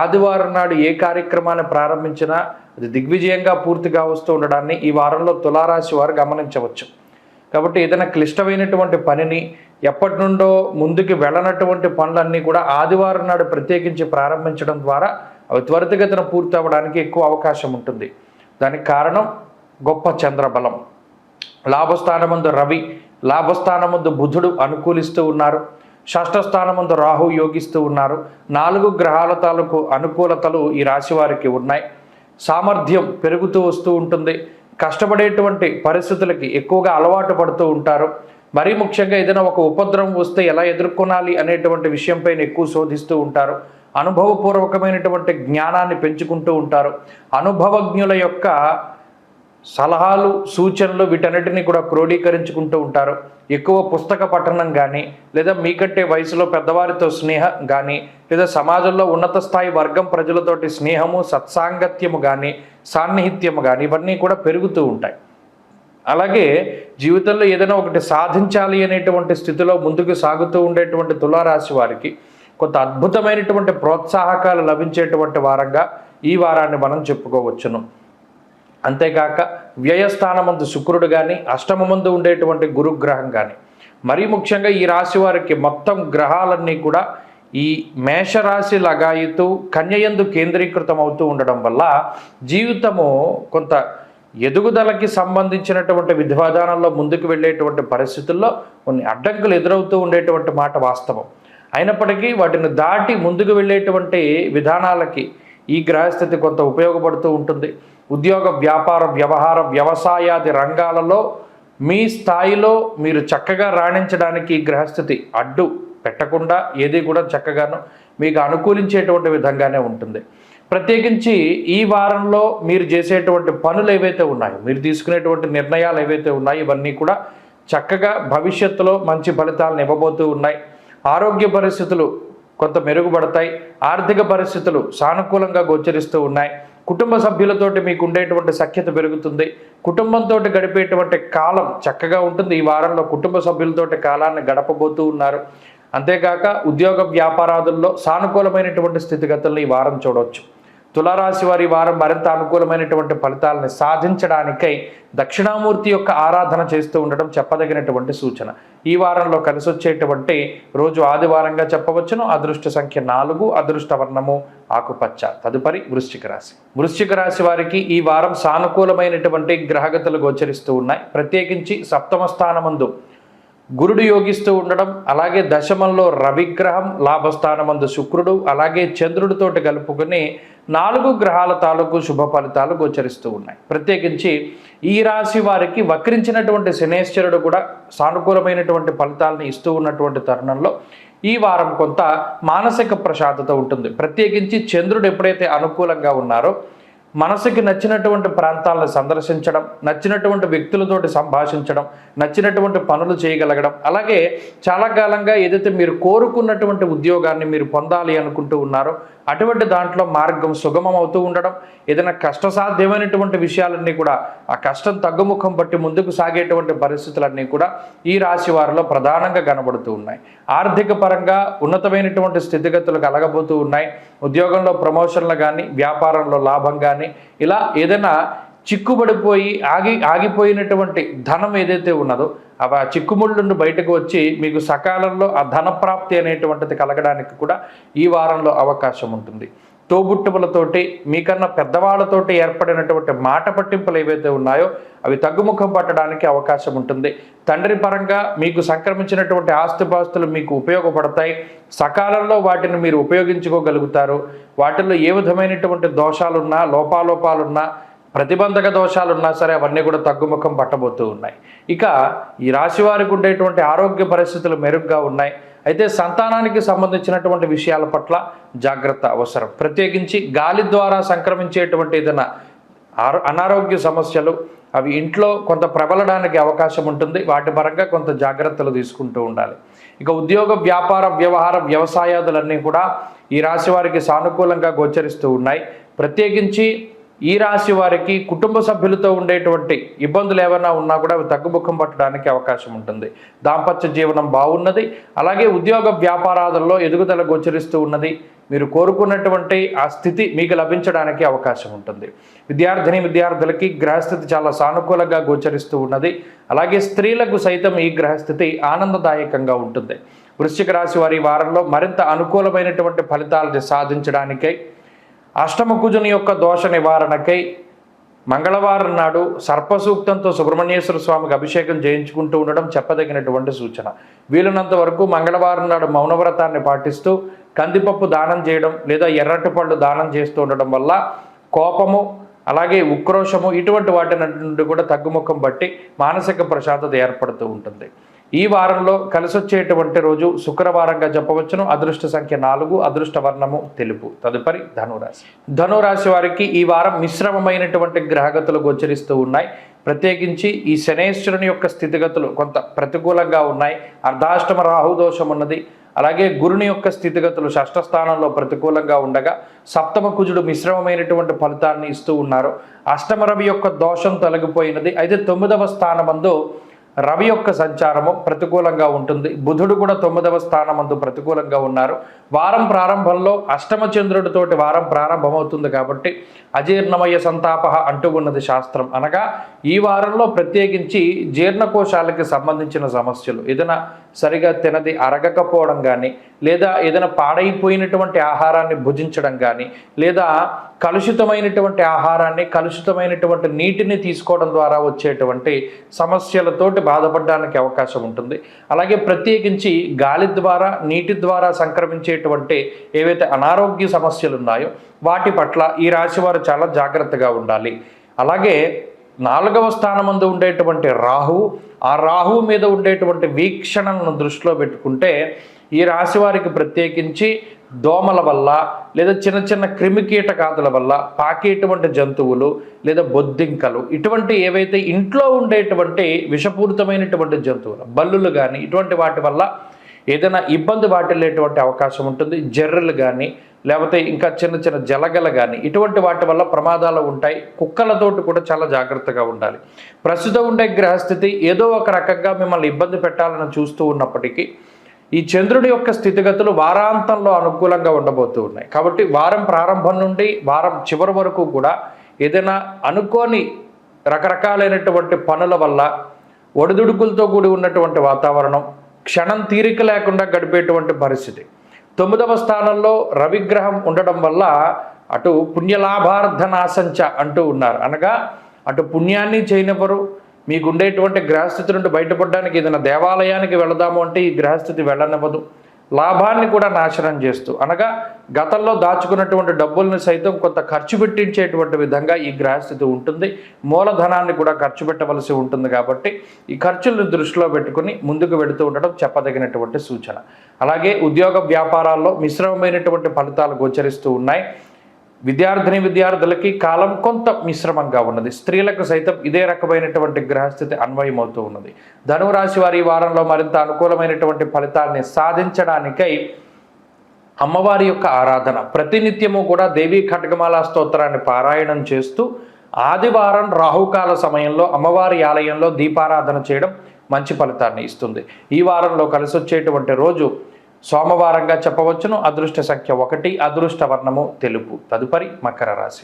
ఆదివారం నాడు ఏ కార్యక్రమాన్ని ప్రారంభించినా అది దిగ్విజయంగా పూర్తిగా వస్తూ ఉండడాన్ని ఈ వారంలో తులారాశి వారు గమనించవచ్చు. కాబట్టి ఏదైనా క్లిష్టమైనటువంటి పనిని, ఎప్పటి నుండో ముందుకు వెళ్ళనటువంటి పనులన్నీ కూడా ఆదివారం నాడు ప్రత్యేకించి ప్రారంభించడం ద్వారా అవి త్వరితగతిన పూర్తి అవ్వడానికి ఎక్కువ అవకాశం ఉంటుంది. దానికి కారణం గొప్ప చంద్రబలం. లాభస్థానమందు రవి, లాభస్థానమందు బుధుడు అనుకూలిస్తూ ఉన్నారు. షష్ఠ స్థానమందు రాహు యోగిస్తూ ఉన్నారు. 4 గ్రహాల తాలూకు అనుకూలతలు ఈ రాశి వారికి ఉన్నాయి. సామర్థ్యం పెరుగుతూ వస్తూ ఉంటుంది. కష్టపడేటువంటి పరిస్థితులకి ఎక్కువగా అలవాటు పడుతూ ఉంటారు. మరీ ముఖ్యంగా ఏదైనా ఒక ఉపద్రవం వస్తే ఎలా ఎదుర్కొనాలి అనేటువంటి విషయంపైన ఎక్కువ శోధిస్తూ ఉంటారు. అనుభవపూర్వకమైనటువంటి జ్ఞానాన్ని పెంచుకుంటూ ఉంటారు. అనుభవజ్ఞుల యొక్క సలహాలు, సూచనలు వీటన్నిటినీ కూడా క్రోడీకరించుకుంటూ ఉంటారు. ఎక్కువ పుస్తక పఠనం కానీ, లేదా మీకంటే వయసులో పెద్దవారితో స్నేహం కానీ, లేదా సమాజంలో ఉన్నత స్థాయి వర్గం ప్రజలతోటి స్నేహము, సత్సాంగత్యము కానీ, సాన్నిహిత్యము కానీ ఇవన్నీ కూడా పెరుగుతూ ఉంటాయి. అలాగే జీవితంలో ఏదైనా ఒకటి సాధించాలి అనేటువంటి స్థితిలో ముందుకు సాగుతూ ఉండేటువంటి తులారాశి వారికి కొంత అద్భుతమైనటువంటి ప్రోత్సాహకాలు లభించేటువంటి వారంగా ఈ వారాన్ని మనం చెప్పుకోవచ్చును. అంతేకాక వ్యయస్థానమందు శుక్రుడు కానీ, అష్టమమందు ఉండేటువంటి గురుగ్రహం కానీ, మరీ ముఖ్యంగా ఈ రాశి వారికి మొత్తం గ్రహాలన్నీ కూడా ఈ మేషరాశి లగాయితూ కన్యయందు కేంద్రీకృతం అవుతూ ఉండడం వల్ల జీవితము కొంత ఎదుగుదలకి సంబంధించినటువంటి విధానాల్లో ముందుకు వెళ్ళేటువంటి పరిస్థితుల్లో కొన్ని అడ్డంకులు ఎదురవుతూ ఉండేటువంటి మాట వాస్తవం. అయినప్పటికీ వాటిని దాటి ముందుకు వెళ్ళేటువంటి విధానాలకి ఈ గ్రహస్థితి కొంత ఉపయోగపడుతూ ఉంటుంది. ఉద్యోగ, వ్యాపార, వ్యవహార, వ్యవసాయాది రంగాలలో మీ స్థాయిలో మీరు చక్కగా రాణించడానికి ఈ గ్రహస్థితి అడ్డు పెట్టకుండా ఏది కూడా చక్కగాను మీకు అనుకూలించేటువంటి విధంగానే ఉంటుంది. ప్రత్యేకించి ఈ వారంలో మీరు చేసేటువంటి పనులు ఏవైతే ఉన్నాయో, మీరు తీసుకునేటువంటి నిర్ణయాలు ఏవైతే ఉన్నాయో ఇవన్నీ కూడా చక్కగా భవిష్యత్తులో మంచి ఫలితాలను ఇవ్వబోతూ ఉన్నాయి. ఆరోగ్య పరిస్థితులు కొంత మెరుగుపడతాయి. ఆర్థిక పరిస్థితులు సానుకూలంగా గోచరిస్తూ ఉన్నాయి. కుటుంబ సభ్యులతోటి మీకు ఉండేటువంటి సఖ్యత పెరుగుతుంది. కుటుంబంతో గడిపేటువంటి కాలం చక్కగా ఉంటుంది. ఈ వారంలో కుటుంబ సభ్యులతోటి కాలాన్ని గడపబోతూ ఉన్నారు. అంతేకాక ఉద్యోగ, వ్యాపారాదుల్లో సానుకూలమైనటువంటి స్థితిగతులను ఈ వారం చూడవచ్చు. తులారాశి వారి వారం మరింత అనుకూలమైనటువంటి ఫలితాలను సాధించడానికై దక్షిణామూర్తి యొక్క ఆరాధన చేస్తూ ఉండడం చెప్పదగినటువంటి సూచన. ఈ వారంలో కలిసి వచ్చేటువంటి రోజు ఆదివారంగా చెప్పవచ్చును. అదృష్ట సంఖ్య 4, అదృష్ట వర్ణము ఆకుపచ్చ. తదుపరి వృశ్చిక రాశి. వృశ్చిక రాశి వారికి ఈ వారం సానుకూలమైనటువంటి గ్రహగతులు గోచరిస్తూ ఉన్నాయి. ప్రత్యేకించి సప్తమ స్థానమందు గురుడు యోగిస్తూ ఉండడం, అలాగే దశమంలో రవిగ్రహం, లాభస్థానమందు శుక్రుడు, అలాగే చంద్రుడితోటి కలుపుకొని 4 గ్రహాల తాలూకు శుభ ఫలితాలు గోచరిస్తూ ఉన్నాయి. ప్రత్యేకించి ఈ రాశి వారికి వక్రించినటువంటి శనేశ్వరుడు కూడా సానుకూలమైనటువంటి ఫలితాలను ఇస్తూ ఉన్నటువంటి తరుణంలో ఈ వారం కొంత మానసిక ప్రశాంతత ఉంటుంది. ప్రత్యేకించి చంద్రుడు ఎప్పుడైతే అనుకూలంగా ఉన్నారో మనసుకి నచ్చినటువంటి ప్రాంతాలను సందర్శించడం, నచ్చినటువంటి వ్యక్తులతోటి సంభాషించడం, నచ్చినటువంటి పనులు చేయగలగడం, అలాగే చాలా కాలంగా ఏదైతే మీరు కోరుకున్నటువంటి ఉద్యోగాన్ని మీరు పొందాలి అనుకుంటూ ఉన్నారో అటువంటి దాంట్లో మార్గం సుగమం అవుతూ ఉండడం, ఏదైనా కష్టసాధ్యమైనటువంటి విషయాలన్నీ కూడా ఆ కష్టం తగ్గుముఖం పట్టి ముందుకు సాగేటువంటి పరిస్థితులన్నీ కూడా ఈ రాశి వారిలో ప్రధానంగా కనబడుతూ ఉన్నాయి. ఆర్థిక పరంగా ఉన్నతమైనటువంటి స్థితిగతులు కలగబోతూ ఉన్నాయి. ఉద్యోగంలో ప్రమోషన్లు కానీ, వ్యాపారంలో లాభం కానీ, ఇలా ఏదైనా చిక్కుబడిపోయి ఆగిపోయినటువంటి ధనం ఏదైతే ఉన్నదో ఆ చిక్కుముళ్ళ నుండి బయటకు వచ్చి మీకు సకాలంలో ఆ ధనప్రాప్తి అనేటువంటిది కలగడానికి కూడా ఈ వారంలో అవకాశం ఉంటుంది. తోబుట్టువులతోటి, మీకన్నా పెద్దవాళ్ళతోటి ఏర్పడినటువంటి మాట పట్టింపులు ఏవైతే ఉన్నాయో అవి తగ్గుముఖం పట్టడానికి అవకాశం ఉంటుంది. తండ్రి పరంగా మీకు సంక్రమించినటువంటి ఆస్తిపాస్తులు మీకు ఉపయోగపడతాయి. సకాలంలో వాటిని మీరు ఉపయోగించుకోగలుగుతారు. వాటిల్లో ఏ విధమైనటువంటి దోషాలున్నా, లోపాలున్నా, ప్రతిబంధక దోషాలున్నా సరే అవన్నీ కూడా తగ్గుముఖం పట్టబోతూ ఉన్నాయి. ఇక ఈ రాశి వారికి ఉండేటువంటి ఆరోగ్య పరిస్థితులు మెరుగ్గా ఉన్నాయి. అయితే సంతానానికి సంబంధించినటువంటి విషయాల పట్ల జాగ్రత్త అవసరం. ప్రత్యేకించి గాలి ద్వారా సంక్రమించేటువంటి ఏదైనా అనారోగ్య సమస్యలు అవి ఇంట్లో కొంత ప్రబలడానికి అవకాశం ఉంటుంది. వాటి పరంగా కొంత జాగ్రత్తలు తీసుకుంటూ ఉండాలి. ఇక ఉద్యోగ, వ్యాపార, వ్యవహార, వ్యవసాయాదులన్నీ కూడా ఈ రాశి వారికి సానుకూలంగా గోచరిస్తూ ఉన్నాయి. ప్రత్యేకించి ఈ రాశి వారికి కుటుంబ సభ్యులతో ఉండేటువంటి ఇబ్బందులు ఏమైనా ఉన్నా కూడా అవి తగ్గుముఖం పట్టడానికి అవకాశం ఉంటుంది. దాంపత్య జీవనం బాగున్నది. అలాగే ఉద్యోగ వ్యాపారాలలో ఎదుగుదల గోచరిస్తూ ఉన్నది. మీరు కోరుకున్నటువంటి ఆ స్థితి మీకు లభించడానికి అవకాశం ఉంటుంది. విద్యార్థులకి గ్రహస్థితి చాలా సానుకూలంగా గోచరిస్తూ ఉన్నది. అలాగే స్త్రీలకు సైతం ఈ గ్రహస్థితి ఆనందదాయకంగా ఉంటుంది. వృశ్చిక రాశి వారి వారంలో మరింత అనుకూలమైనటువంటి ఫలితాలను సాధించడానికై, అష్టమ కుజుని యొక్క దోష నివారణకై మంగళవారం నాడు సర్పసూక్తంతో సుబ్రహ్మణ్యేశ్వర స్వామికి అభిషేకం చేయించుకుంటూ ఉండడం చెప్పదగినటువంటి సూచన. వీలున్నంత వరకు మంగళవారం నాడు మౌనవ్రతాన్ని పాటిస్తూ కందిపప్పు దానం చేయడం లేదా ఎర్రటి పళ్ళు దానం చేస్తూ ఉండడం వల్ల కోపము, అలాగే ఉక్రోషము ఇటువంటి వాటి నుండి కూడా తగ్గుముఖం బట్టి మానసిక ప్రశాంతత ఏర్పడుతూ ఉంటుంది. ఈ వారంలో కలిసొచ్చేటువంటి రోజు శుక్రవారంగా చెప్పవచ్చును. అదృష్ట సంఖ్య 4, అదృష్ట వర్ణము తెలుపు. తదుపరి ధనురాశి. ధనురాశి వారికి ఈ వారం మిశ్రమమైనటువంటి గ్రహగతులు గోచరిస్తూ ఉన్నాయి. ప్రత్యేకించి ఈ శనేశ్వరుని యొక్క స్థితిగతులు కొంత ప్రతికూలంగా ఉన్నాయి. అర్ధాష్టమ రాహుదోషం ఉన్నది. అలాగే గురుని యొక్క స్థితిగతులు షష్ఠ స్థానంలో ప్రతికూలంగా ఉండగా సప్తమ కుజుడు మిశ్రమమైనటువంటి ఫలితాన్ని ఇస్తూ ఉన్నారు. అష్టమ రవి యొక్క దోషం తొలగిపోయినది. అయితే 9వ స్థానమందు రవి యొక్క సంచారము ప్రతికూలంగా ఉంటుంది. బుధుడు కూడా 9వ స్థానమందు ప్రతికూలంగా ఉన్నారు. వారం ప్రారంభంలో అష్టమ చంద్రుడితోటి వారం ప్రారంభమవుతుంది కాబట్టి అజీర్ణమయ సంతాప అంటూ ఉన్నది శాస్త్రం. అనగా ఈ వారంలో ప్రత్యేకించి జీర్ణకోశాలకి సంబంధించిన సమస్యలు, ఏదైనా సరిగా తినది అరగకపోవడం కానీ, లేదా ఏదైనా పాడైపోయినటువంటి ఆహారాన్ని భుజించడం కానీ, లేదా కలుషితమైనటువంటి ఆహారాన్ని, కలుషితమైనటువంటి నీటిని తీసుకోవడం ద్వారా వచ్చేటువంటి సమస్యలతోటి బాధపడడానికి అవకాశం ఉంటుంది. అలాగే ప్రత్యేకించి గాలి ద్వారా, నీటి ద్వారా సంక్రమించేటువంటి ఏవైతే అనారోగ్య సమస్యలు ఉన్నాయో వాటి పట్ల ఈ రాశి వారు చాలా జాగ్రత్తగా ఉండాలి. అలాగే 4వ స్థానమందు ఉండేటువంటి రాహువు, ఆ రాహువు మీద ఉండేటువంటి వీక్షణలను దృష్టిలో పెట్టుకుంటే ఈ రాశి వారికి ప్రత్యేకించి దోమల వల్ల, లేదా చిన్న చిన్న క్రిమికీటకాదుల వల్ల, పాకేటువంటి జంతువులు లేదా బొద్దింకలు, ఇటువంటి ఏవైతే ఇంట్లో ఉండేటువంటి విషపూరితమైనటువంటి జంతువులు, బల్లులు కానీ ఇటువంటి వాటి వల్ల ఏదైనా ఇబ్బంది వాటిల్లేటువంటి అవకాశం ఉంటుంది. జర్రెలు కానీ, లేకపోతే ఇంకా చిన్న చిన్న జలగలు కానీ ఇటువంటి వాటి వల్ల ప్రమాదాలు ఉంటాయి. కుక్కలతోటి కూడా చాలా జాగ్రత్తగా ఉండాలి. ప్రస్తుతం ఉండే గ్రహస్థితి ఏదో ఒక రకంగా మిమ్మల్ని ఇబ్బంది పెట్టాలని చూస్తూ ఉన్నప్పటికీ ఈ చంద్రుడి యొక్క స్థితిగతులు వారాంతంలో అనుకూలంగా ఉండబోతూ ఉన్నాయి. కాబట్టి వారం ప్రారంభం నుండి వారం చివరి వరకు కూడా ఏదైనా అనుకోని రకరకాలైనటువంటి పనుల వల్ల ఒడిదుడుకులతో కూడి ఉన్నటువంటి వాతావరణం, క్షణం తీరిక లేకుండా గడిపేటువంటి పరిస్థితి. 9వ స్థానంలో రవిగ్రహం ఉండడం వల్ల అటు పుణ్యలాభార్థనాశంచ అంటూ ఉన్నారు. అనగా అటు పుణ్యాన్ని చేయనివ్వరు, మీకు ఉండేటువంటి గ్రహస్థితి నుండి బయటపడడానికి ఏదైనా దేవాలయానికి వెళదాము అంటే ఈ గ్రహస్థితి వెళ్ళనివ్వదు. లాభాన్ని కూడా నాశనం చేస్తూ, అనగా గతంలో దాచుకున్నటువంటి డబ్బుల్ని సైతం కొంత ఖర్చు పెట్టించేటువంటి విధంగా ఈ గ్రహస్థితి ఉంటుంది. మూలధనాన్ని కూడా ఖర్చు పెట్టవలసి ఉంటుంది. కాబట్టి ఈ ఖర్చులను దృష్టిలో పెట్టుకుని ముందుకు వెళుతూ ఉండడం చెప్పదగినటువంటి సూచన. అలాగే ఉద్యోగ వ్యాపారాల్లో మిశ్రమమైనటువంటి ఫలితాలు గోచరిస్తూ ఉన్నాయి. విద్యార్థులకి కాలం కొంత మిశ్రమంగా ఉన్నది. స్త్రీలకు సైతం ఇదే రకమైనటువంటి గ్రహస్థితి అన్వయమవుతూ ఉన్నది. ధనురాశి వారి ఈ వారంలో మరింత అనుకూలమైనటువంటి ఫలితాన్ని సాధించడానికై అమ్మవారి యొక్క ఆరాధన, ప్రతినిత్యము కూడా దేవీ ఖడ్గమాల స్తోత్రాన్ని పారాయణం చేస్తూ ఆదివారం రాహుకాల సమయంలో అమ్మవారి ఆలయంలో దీపారాధన చేయడం మంచి ఫలితాన్ని ఇస్తుంది. ఈ వారంలో కలిసి వచ్చేటువంటి రోజు సోమవారంగా చెప్పవచ్చును. అదృష్ట సంఖ్య 1, అదృష్ట వర్ణము తెలుపు. తదుపరి మకర రాశి.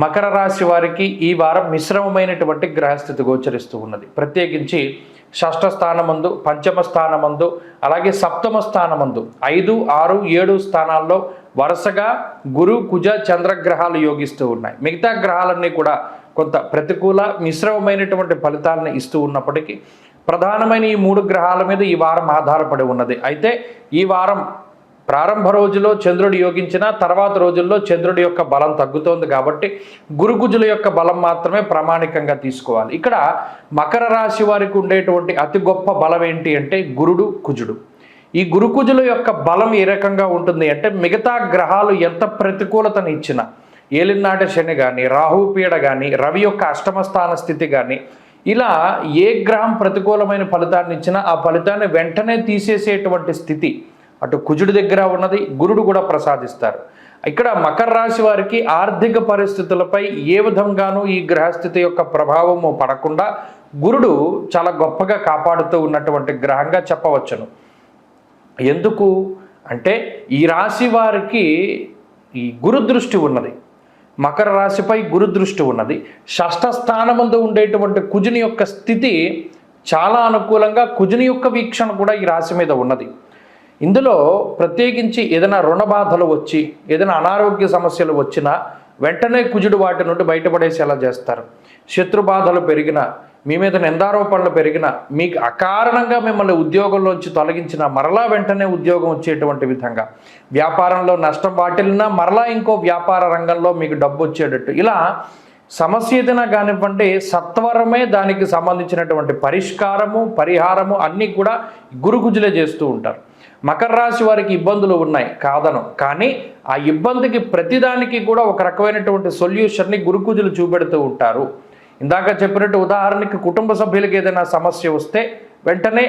మకర రాశి వారికి ఈ వారం మిశ్రమమైనటువంటి గ్రహస్థితి గోచరిస్తూ ఉన్నది. ప్రత్యేకించి షష్ఠ స్థానమందు, పంచమ స్థానమందు, అలాగే సప్తమ స్థానమందు 5, 6, 7 స్థానాల్లో వరుసగా గురు, కుజ, చంద్రగ్రహాలు యోగిస్తూ ఉన్నాయి. మిగతా గ్రహాలన్నీ కూడా కొంత ప్రతికూల మిశ్రమమైనటువంటి ఫలితాలను ఇస్తూ ఉన్నప్పటికీ ప్రధానమైన ఈ 3 గ్రహాల మీద ఈ వారం ఆధారపడి ఉన్నది. అయితే ఈ వారం ప్రారంభ రోజులో చంద్రుడు యోగించిన తర్వాత రోజుల్లో చంద్రుడి యొక్క బలం తగ్గుతోంది. కాబట్టి గురుకుజుల యొక్క బలం మాత్రమే ప్రామాణికంగా తీసుకోవాలి. ఇక్కడ మకర రాశి వారికి ఉండేటువంటి అతి గొప్ప బలం ఏంటి అంటే గురుడు, కుజుడు. ఈ గురుకుజుల యొక్క బలం ఏ రకంగా ఉంటుంది అంటే మిగతా గ్రహాలు ఎంత ప్రతికూలతను ఇచ్చినా, ఏలినాటి శని కానీ, రాహుపీడ కానీ, రవి యొక్క అష్టమ స్థాన స్థితి కానీ, ఇలా ఏ గ్రహం ప్రతికూలమైన ఫలితాన్ని ఇచ్చినా ఆ ఫలితాన్ని వెంటనే తీసేసేటువంటి స్థితి అటు కుజుడి దగ్గర ఉన్నది. గురుడు కూడా ప్రసాదిస్తారు. ఇక్కడ మకర రాశి వారికి ఆర్థిక పరిస్థితులపై ఏ విధంగానూ ఈ గ్రహస్థితి యొక్క ప్రభావము పడకుండా గురుడు చాలా గొప్పగా కాపాడుతూ ఉన్నటువంటి గ్రహంగా చెప్పవచ్చును. ఎందుకు అంటే ఈ రాశి వారికి ఈ గురు దృష్టి ఉన్నది. మకర రాశిపై గురు దృష్టి ఉన్నది. షష్ఠ స్థానమందు ఉండేటువంటి కుజుని యొక్క స్థితి చాలా అనుకూలంగా, కుజుని యొక్క వీక్షణ కూడా ఈ రాశి మీద ఉన్నది. ఇందులో ప్రత్యేకించి ఏదైనా రుణ బాధలు వచ్చి, ఏదైనా అనారోగ్య సమస్యలు వచ్చినా వెంటనే కుజుడు వాటి నుండి బయటపడేసేలా చేస్తారు. శత్రు బాధలు పెరిగినా, మీ మీద నిందారోపణలు పెరిగినా, మీకు అకారణంగా మిమ్మల్ని ఉద్యోగంలోంచి తొలగించిన మరలా వెంటనే ఉద్యోగం వచ్చేటువంటి విధంగా, వ్యాపారంలో నష్టం వాటిల్లినా మరలా ఇంకో వ్యాపార రంగంలో మీకు డబ్బు వచ్చేటట్టు, ఇలా సమస్య ఏదైనా కానివ్వండి సత్వరమే దానికి సంబంధించినటువంటి పరిష్కారము, పరిహారము అన్నీ కూడా గురుకుజులే చేస్తూ ఉంటారు. మకర రాశి వారికి ఇబ్బందులు ఉన్నాయి కాదను, కానీ ఆ ఇబ్బందికి ప్రతిదానికి కూడా ఒక రకమైనటువంటి సొల్యూషన్ని గురుకుజులు చూపెడుతూ ఉంటారు. ఇందాక చెప్పినట్టు ఉదాహరణకి కుటుంబ సభ్యులకి ఏదైనా సమస్య వస్తే వెంటనే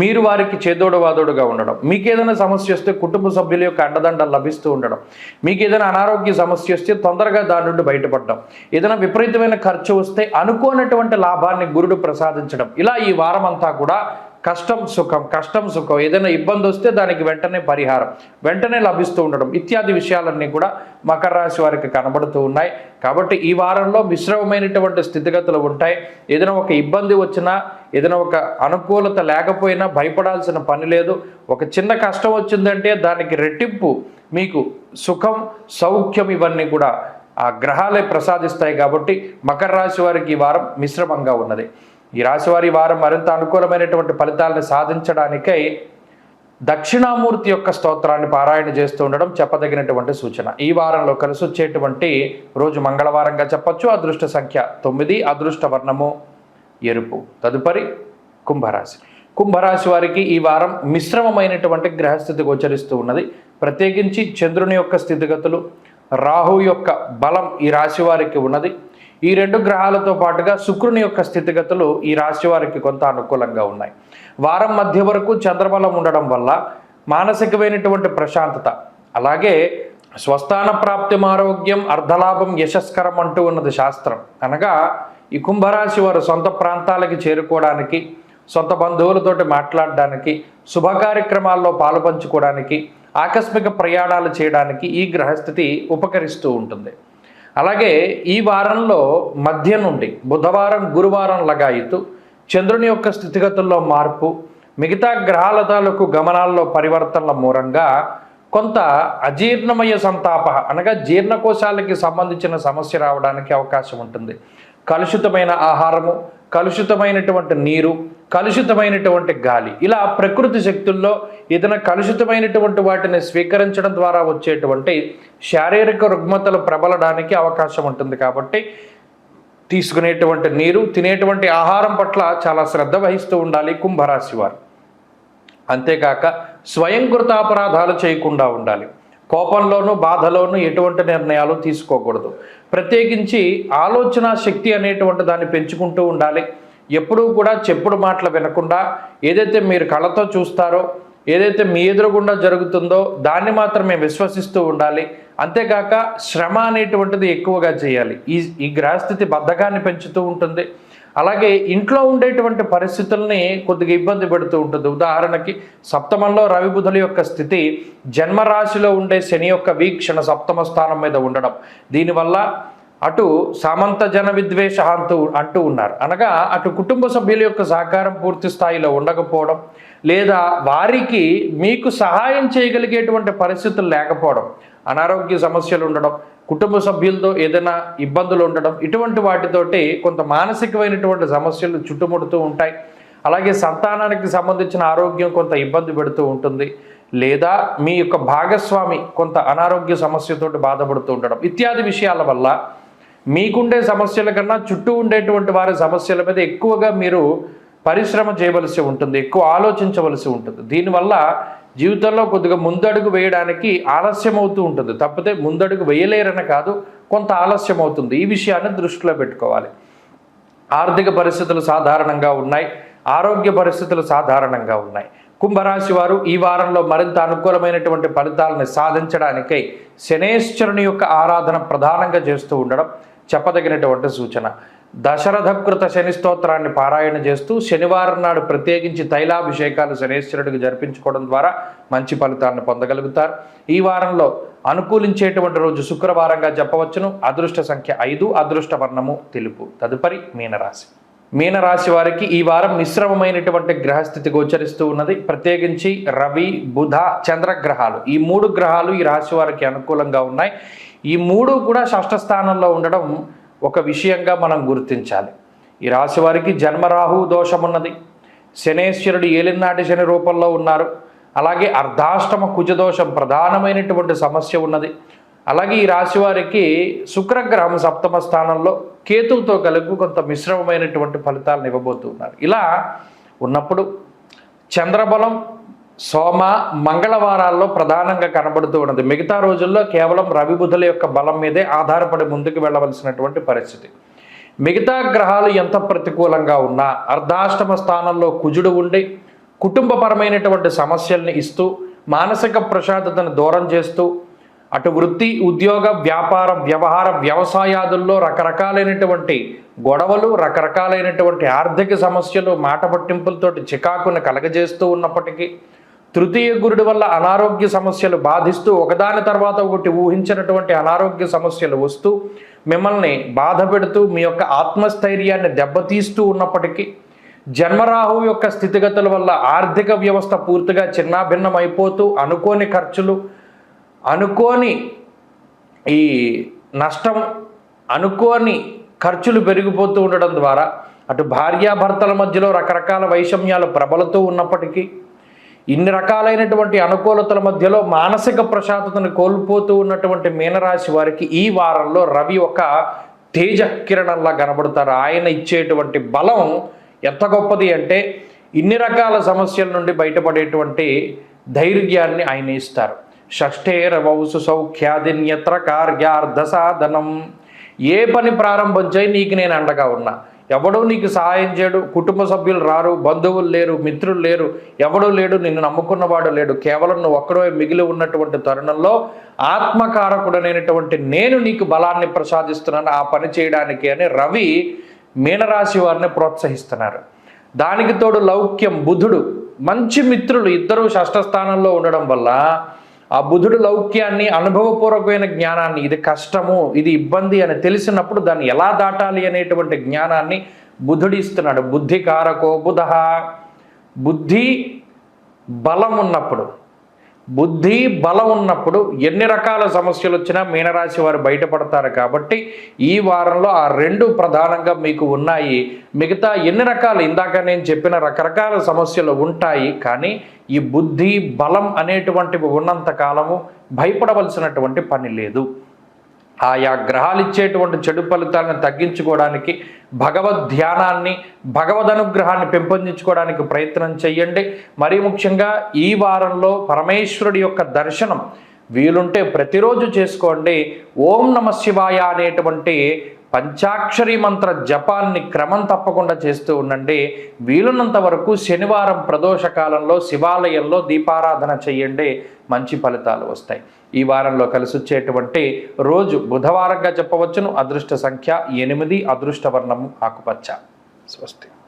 మీరు వారికి చేదోడు వాదోడుగా ఉండడం, మీకు ఏదైనా సమస్య వస్తే కుటుంబ సభ్యుల యొక్క అండదండలు లభిస్తూ ఉండడం, మీకు ఏదైనా అనారోగ్య సమస్య వస్తే తొందరగా దాని నుండి బయటపడడం, ఏదైనా విపరీతమైన ఖర్చు వస్తే అనుకోనటువంటి లాభాన్ని గురుడు ప్రసాదించడం, ఇలా ఈ వారం అంతా కూడా కష్టం సుఖం, ఏదైనా ఇబ్బంది వస్తే దానికి వెంటనే పరిహారం వెంటనే లభిస్తూ ఉండడం ఇత్యాది విషయాలన్నీ కూడా మకర రాశి వారికి కనబడుతూ ఉన్నాయి. కాబట్టి ఈ వారంలో మిశ్రమమైనటువంటి స్థితిగతులు ఉంటాయి. ఏదైనా ఒక ఇబ్బంది వచ్చినా, ఏదైనా ఒక అనుకూలత లేకపోయినా భయపడాల్సిన పని లేదు. ఒక చిన్న కష్టం వచ్చిందంటే దానికి రెట్టింపు మీకు సుఖం, సౌఖ్యం ఇవన్నీ కూడా ఆ గ్రహాలే ప్రసాదిస్తాయి. కాబట్టి మకర రాశి వారికి ఈ వారం మిశ్రమంగా ఉన్నది. ఈ రాశివారి వారం మరింత అనుకూలమైనటువంటి ఫలితాలను సాధించడానికై దక్షిణామూర్తి యొక్క స్తోత్రాన్ని పారాయణ చేస్తూ ఉండడం చెప్పదగినటువంటి సూచన. ఈ వారంలో కలిసి వచ్చేటువంటి రోజు మంగళవారంగా చెప్పచ్చు. అదృష్ట సంఖ్య 9, అదృష్ట వర్ణము ఎరుపు. తదుపరి కుంభరాశి. కుంభరాశి వారికి ఈ వారం మిశ్రమమైనటువంటి గ్రహస్థితి గోచరిస్తూ ఉన్నది. ప్రత్యేకించి చంద్రుని యొక్క స్థితిగతులు, రాహు యొక్క బలం ఈ రాశి వారికి ఉన్నది. ఈ 2 గ్రహాలతో పాటుగా శుక్రుని యొక్క స్థితిగతులు ఈ రాశి వారికి కొంత అనుకూలంగా ఉన్నాయి. వారం మధ్య వరకు చంద్రబలం ఉండడం వల్ల మానసికమైనటువంటి ప్రశాంతత, అలాగే స్వస్థాన ప్రాప్తి ఆరోగ్యం, అర్ధలాభం, యశస్కరం అంటూ ఉన్నది శాస్త్రం. అనగా ఈ కుంభరాశి వారు సొంత ప్రాంతాలకి చేరుకోవడానికి, సొంత బంధువులతోటి మాట్లాడడానికి, శుభ కార్యక్రమాల్లో పాలుపంచుకోవడానికి, ఆకస్మిక ప్రయాణాలు చేయడానికి ఈ గ్రహస్థితి ఉపకరిస్తూ ఉంటుంది. అలాగే ఈ వారంలో మధ్య నుండి బుధవారం, గురువారం లగాయితూ చంద్రుని యొక్క స్థితిగతుల్లో మార్పు, మిగతా గ్రహాల తాలూకు గమనాల్లో పరివర్తనల మూలంగా కొంత అజీర్ణమయ సంతాప, అనగా జీర్ణకోశాలకి సంబంధించిన సమస్య రావడానికి అవకాశం ఉంటుంది. కలుషితమైన ఆహారము, కలుషితమైనటువంటి నీరు, కలుషితమైనటువంటి గాలి, ఇలా ప్రకృతి శక్తుల్లో ఏదైనా కలుషితమైనటువంటి వాటిని స్వీకరించడం ద్వారా వచ్చేటువంటి శారీరక రుగ్మతలు ప్రబలడానికి అవకాశం ఉంటుంది. కాబట్టి తీసుకునేటువంటి నీరు, తినేటువంటి ఆహారం పట్ల చాలా శ్రద్ధ వహిస్తూ ఉండాలి కుంభరాశి వారు. అంతేకాక స్వయంకృతాపరాధాలు చేయకుండా ఉండాలి. కోపంలోనూ బాధలోనూ ఎటువంటి నిర్ణయాలు తీసుకోకూడదు. ప్రత్యేకించి ఆలోచన శక్తి అనేటువంటి దాన్ని పెంచుకుంటూ ఉండాలి. ఎప్పుడూ కూడా చెప్పుడు మాటలు వినకుండా ఏదైతే మీరు కళ్ళతో చూస్తారో, ఏదైతే మీ ఎదురుగుండా జరుగుతుందో దాన్ని మాత్రమే విశ్వసిస్తూ ఉండాలి. అంతేకాక శ్రమ అనేటువంటిది ఎక్కువగా చేయాలి. ఈ గ్రహస్థితి బద్ధకాన్ని పెంచుతూ ఉంటుంది. అలాగే ఇంట్లో ఉండేటువంటి పరిస్థితుల్ని కొద్దిగా ఇబ్బంది పెడుతూ ఉంటుంది. ఉదాహరణకి సప్తమంలో రవి బుధుల యొక్క స్థితి, జన్మరాశిలో ఉండే శని యొక్క వీక్షణ సప్తమ స్థానం మీద ఉండడం, దీనివల్ల అటు సామంత జన విద్వేష అంటూ ఉన్నారు. అనగా అటు కుటుంబ సభ్యుల యొక్క సహకారం పూర్తి స్థాయిలో ఉండకపోవడం, లేదా వారికి మీకు సహాయం చేయగలిగేటువంటి పరిస్థితులు లేకపోవడం, అనారోగ్య సమస్యలు ఉండడం, కుటుంబ సభ్యులతో ఏదైనా ఇబ్బందులు ఉండడం, ఇటువంటి వాటితోటి కొంత మానసికమైనటువంటి సమస్యలు చుట్టుముడుతూ ఉంటాయి. అలాగే సంతానానికి సంబంధించిన ఆరోగ్యం కొంత ఇబ్బంది పెడుతూ ఉంటుంది. లేదా మీ యొక్క భాగస్వామి కొంత అనారోగ్య సమస్యతోటి బాధపడుతూ ఉండడం ఇత్యాది విషయాల వల్ల మీకుండే సమస్యల కన్నా చుట్టూ ఉండేటువంటి వారి సమస్యల మీద ఎక్కువగా మీరు పరిశ్రమ చేయవలసి ఉంటుంది, ఎక్కువ ఆలోచించవలసి ఉంటుంది. దీనివల్ల జీవితంలో కొద్దిగా ముందడుగు వేయడానికి ఆలస్యం అవుతూ ఉంటుంది. తప్పితే ముందడుగు వేయలేరని కాదు, కొంత ఆలస్యం అవుతుంది. ఈ విషయాన్ని దృష్టిలో పెట్టుకోవాలి. ఆర్థిక పరిస్థితులు సాధారణంగా ఉన్నాయి, ఆరోగ్య పరిస్థితులు సాధారణంగా ఉన్నాయి. కుంభరాశి వారు ఈ వారంలో మరింత అనుకూలమైనటువంటి ఫలితాలను సాధించడానికై శనేశ్వరుని యొక్క ఆరాధన ప్రధానంగా చేస్తూ ఉండడం చెప్పదగినటువంటి సూచన. దశరథకృత శని స్తోత్రాన్ని పారాయణ చేస్తూ శనివారం నాడు ప్రత్యేకించి తైలాభిషేకాలు శనేశ్వరుడికి జరిపించుకోవడం ద్వారా మంచి ఫలితాలను పొందగలుగుతారు. ఈ వారంలో అనుకూలించేటువంటి రోజు శుక్రవారంగా చెప్పవచ్చును. అదృష్ట సంఖ్య 5, అదృష్ట వర్ణము తెలుపు. తదుపరి మీనరాశి. మీనరాశి వారికి ఈ వారం మిశ్రమమైనటువంటి గ్రహస్థితి గోచరిస్తూ ఉన్నది. ప్రత్యేకించి రవి, బుధ, చంద్రగ్రహాలు, ఈ 3 గ్రహాలు ఈ రాశి వారికి అనుకూలంగా ఉన్నాయి. ఈ 3 కూడా షష్ఠ స్థానంలో ఉండడం ఒక విషయంగా మనం గుర్తించాలి. ఈ రాశి వారికి జన్మరాహు దోషం ఉన్నది. శనేశ్వరుడు ఏలినాటి శని రూపంలో ఉన్నారు. అలాగే అర్ధాష్టమ కుజదోషం ప్రధానమైనటువంటి సమస్య ఉన్నది. అలాగే ఈ రాశి వారికి శుక్రగ్రహం సప్తమ స్థానంలో కేతువుతో కలిపి కొంత మిశ్రమమైనటువంటి ఫలితాలను ఇవ్వబోతున్నారు. ఇలా ఉన్నప్పుడు చంద్రబలం సోమ, మంగళవారాల్లో ప్రధానంగా కనబడుతూ ఉన్నది. మిగతా రోజుల్లో కేవలం రవి బుధుల యొక్క బలం మీదే ఆధారపడి ముందుకు వెళ్ళవలసినటువంటి పరిస్థితి. మిగతా గ్రహాలు ఎంత ప్రతికూలంగా ఉన్నా అర్ధాష్టమ స్థానంలో కుజుడు ఉండి కుటుంబపరమైనటువంటి సమస్యల్ని ఇస్తూ మానసిక ప్రశాంతతను దూరం చేస్తూ అటు వృత్తి, ఉద్యోగ, వ్యాపార, వ్యవహార, వ్యవసాయాదుల్లో రకరకాలైనటువంటి గొడవలు, రకరకాలైనటువంటి ఆర్థిక సమస్యలు, మాట పట్టింపులతోటి చికాకును కలగజేస్తూ ఉన్నప్పటికీ తృతీయ గురుడి వల్ల అనారోగ్య సమస్యలు బాధిస్తూ ఒకదాని తర్వాత ఒకటి ఊహించినటువంటి అనారోగ్య సమస్యలు వస్తూ మిమ్మల్ని బాధ పెడుతూ మీ యొక్క ఆత్మస్థైర్యాన్ని దెబ్బతీస్తూ ఉన్నప్పటికీ జన్మరాహు యొక్క స్థితిగతుల వల్ల ఆర్థిక వ్యవస్థ పూర్తిగా చిన్నాభిన్నమైపోతూ అనుకోని ఖర్చులు, అనుకోని ఈ నష్టం, అనుకోని ఖర్చులు పెరిగిపోతూ ఉండడం ద్వారా అటు భార్యాభర్తల మధ్యలో రకరకాల వైషమ్యాలు ప్రబలుతూ ఉన్నప్పటికీ ఇన్ని రకాలైనటువంటి అనుకూలతల మధ్యలో మానసిక ప్రశాంతతను కోల్పోతూ ఉన్నటువంటి మీనరాశి వారికి ఈ వారంలో రవి ఒక తేజ కిరణంలా కనబడతారు. ఆయన ఇచ్చేటువంటి బలం ఎంత గొప్పది అంటే ఇన్ని రకాల సమస్యల నుండి బయటపడేటువంటి ధైర్యాన్ని ఆయన ఇస్తారు. షష్ఠేరవౌసు సౌఖ్యాదిన్యత్ర కార్యార్థ సాధనం. ఏ పని ప్రారంభం చేయి, నీకు నేను అండగా ఉన్నా. ఎవడూ నీకు సహాయం చేయడు, కుటుంబ సభ్యులు రారు, బంధువులు లేరు, మిత్రులు లేరు, ఎవడూ లేడు, నిన్ను నమ్ముకున్నవాడు లేడు, కేవలం నువ్వు ఒక్కడే మిగిలి ఉన్నటువంటి తరుణంలో ఆత్మకారకుడనైనటువంటి నేను నీకు బలాన్ని ప్రసాదిస్తున్నాను ఆ పని చేయడానికి అని రవి మీనరాశి వారిని ప్రోత్సహిస్తున్నారు. దానికి తోడు లౌక్యం, బుధుడు మంచి మిత్రులు ఇద్దరు షష్ఠ స్థానంలో ఉండడం వల్ల ఆ బుధుడు లౌక్యాన్ని, అనుభవపూర్వకమైన జ్ఞానాన్ని, ఇది కష్టము, ఇది ఇబ్బంది అని తెలిసినప్పుడు దాన్ని ఎలా దాటాలి అనేటువంటి జ్ఞానాన్ని బుధుడు ఇస్తున్నాడు. బుద్ధి కారకో బుధ. బుద్ధి బలం ఉన్నప్పుడు, బుద్ధి బలం ఉన్నప్పుడు ఎన్ని రకాల సమస్యలు వచ్చినా మీనరాశి వారు బయటపడతారు. కాబట్టి ఈ వారంలో ఆ రెండు ప్రధానంగా మీకు ఉన్నాయి. మిగతా ఎన్ని రకాలు ఇందాక నేను చెప్పిన రకరకాల సమస్యలు ఉంటాయి. కానీ ఈ బుద్ధి బలం అనేటువంటివి ఉన్నంత కాలము భయపడవలసినటువంటి పని లేదు. ఆయా గ్రహాలు ఇచ్చేటువంటి చెడు ఫలితాలను తగ్గించుకోవడానికి భగవద్ ధ్యానాన్ని, భగవద్ అనుగ్రహాన్ని పెంపొందించుకోవడానికి ప్రయత్నం చేయండి. మరీ ముఖ్యంగా ఈ వారంలో పరమేశ్వరుడి యొక్క దర్శనం వీలుంటే ప్రతిరోజు చేసుకోండి. ఓం నమ శివాయ అనేటువంటి పంచాక్షరి మంత్ర జపాన్ని క్రమం తప్పకుండా చేస్తూ ఉండండి. వీలున్నంత వరకు శనివారం ప్రదోష కాలంలో శివాలయంలో దీపారాధన చేయండి, మంచి ఫలితాలు వస్తాయి. ఈ వారంలో కలిసి వచ్చేటువంటి రోజు బుధవారంగా చెప్పవచ్చును. అదృష్ట సంఖ్య 8, అదృష్ట వర్ణము ఆకుపచ్చ. స్వస్తి.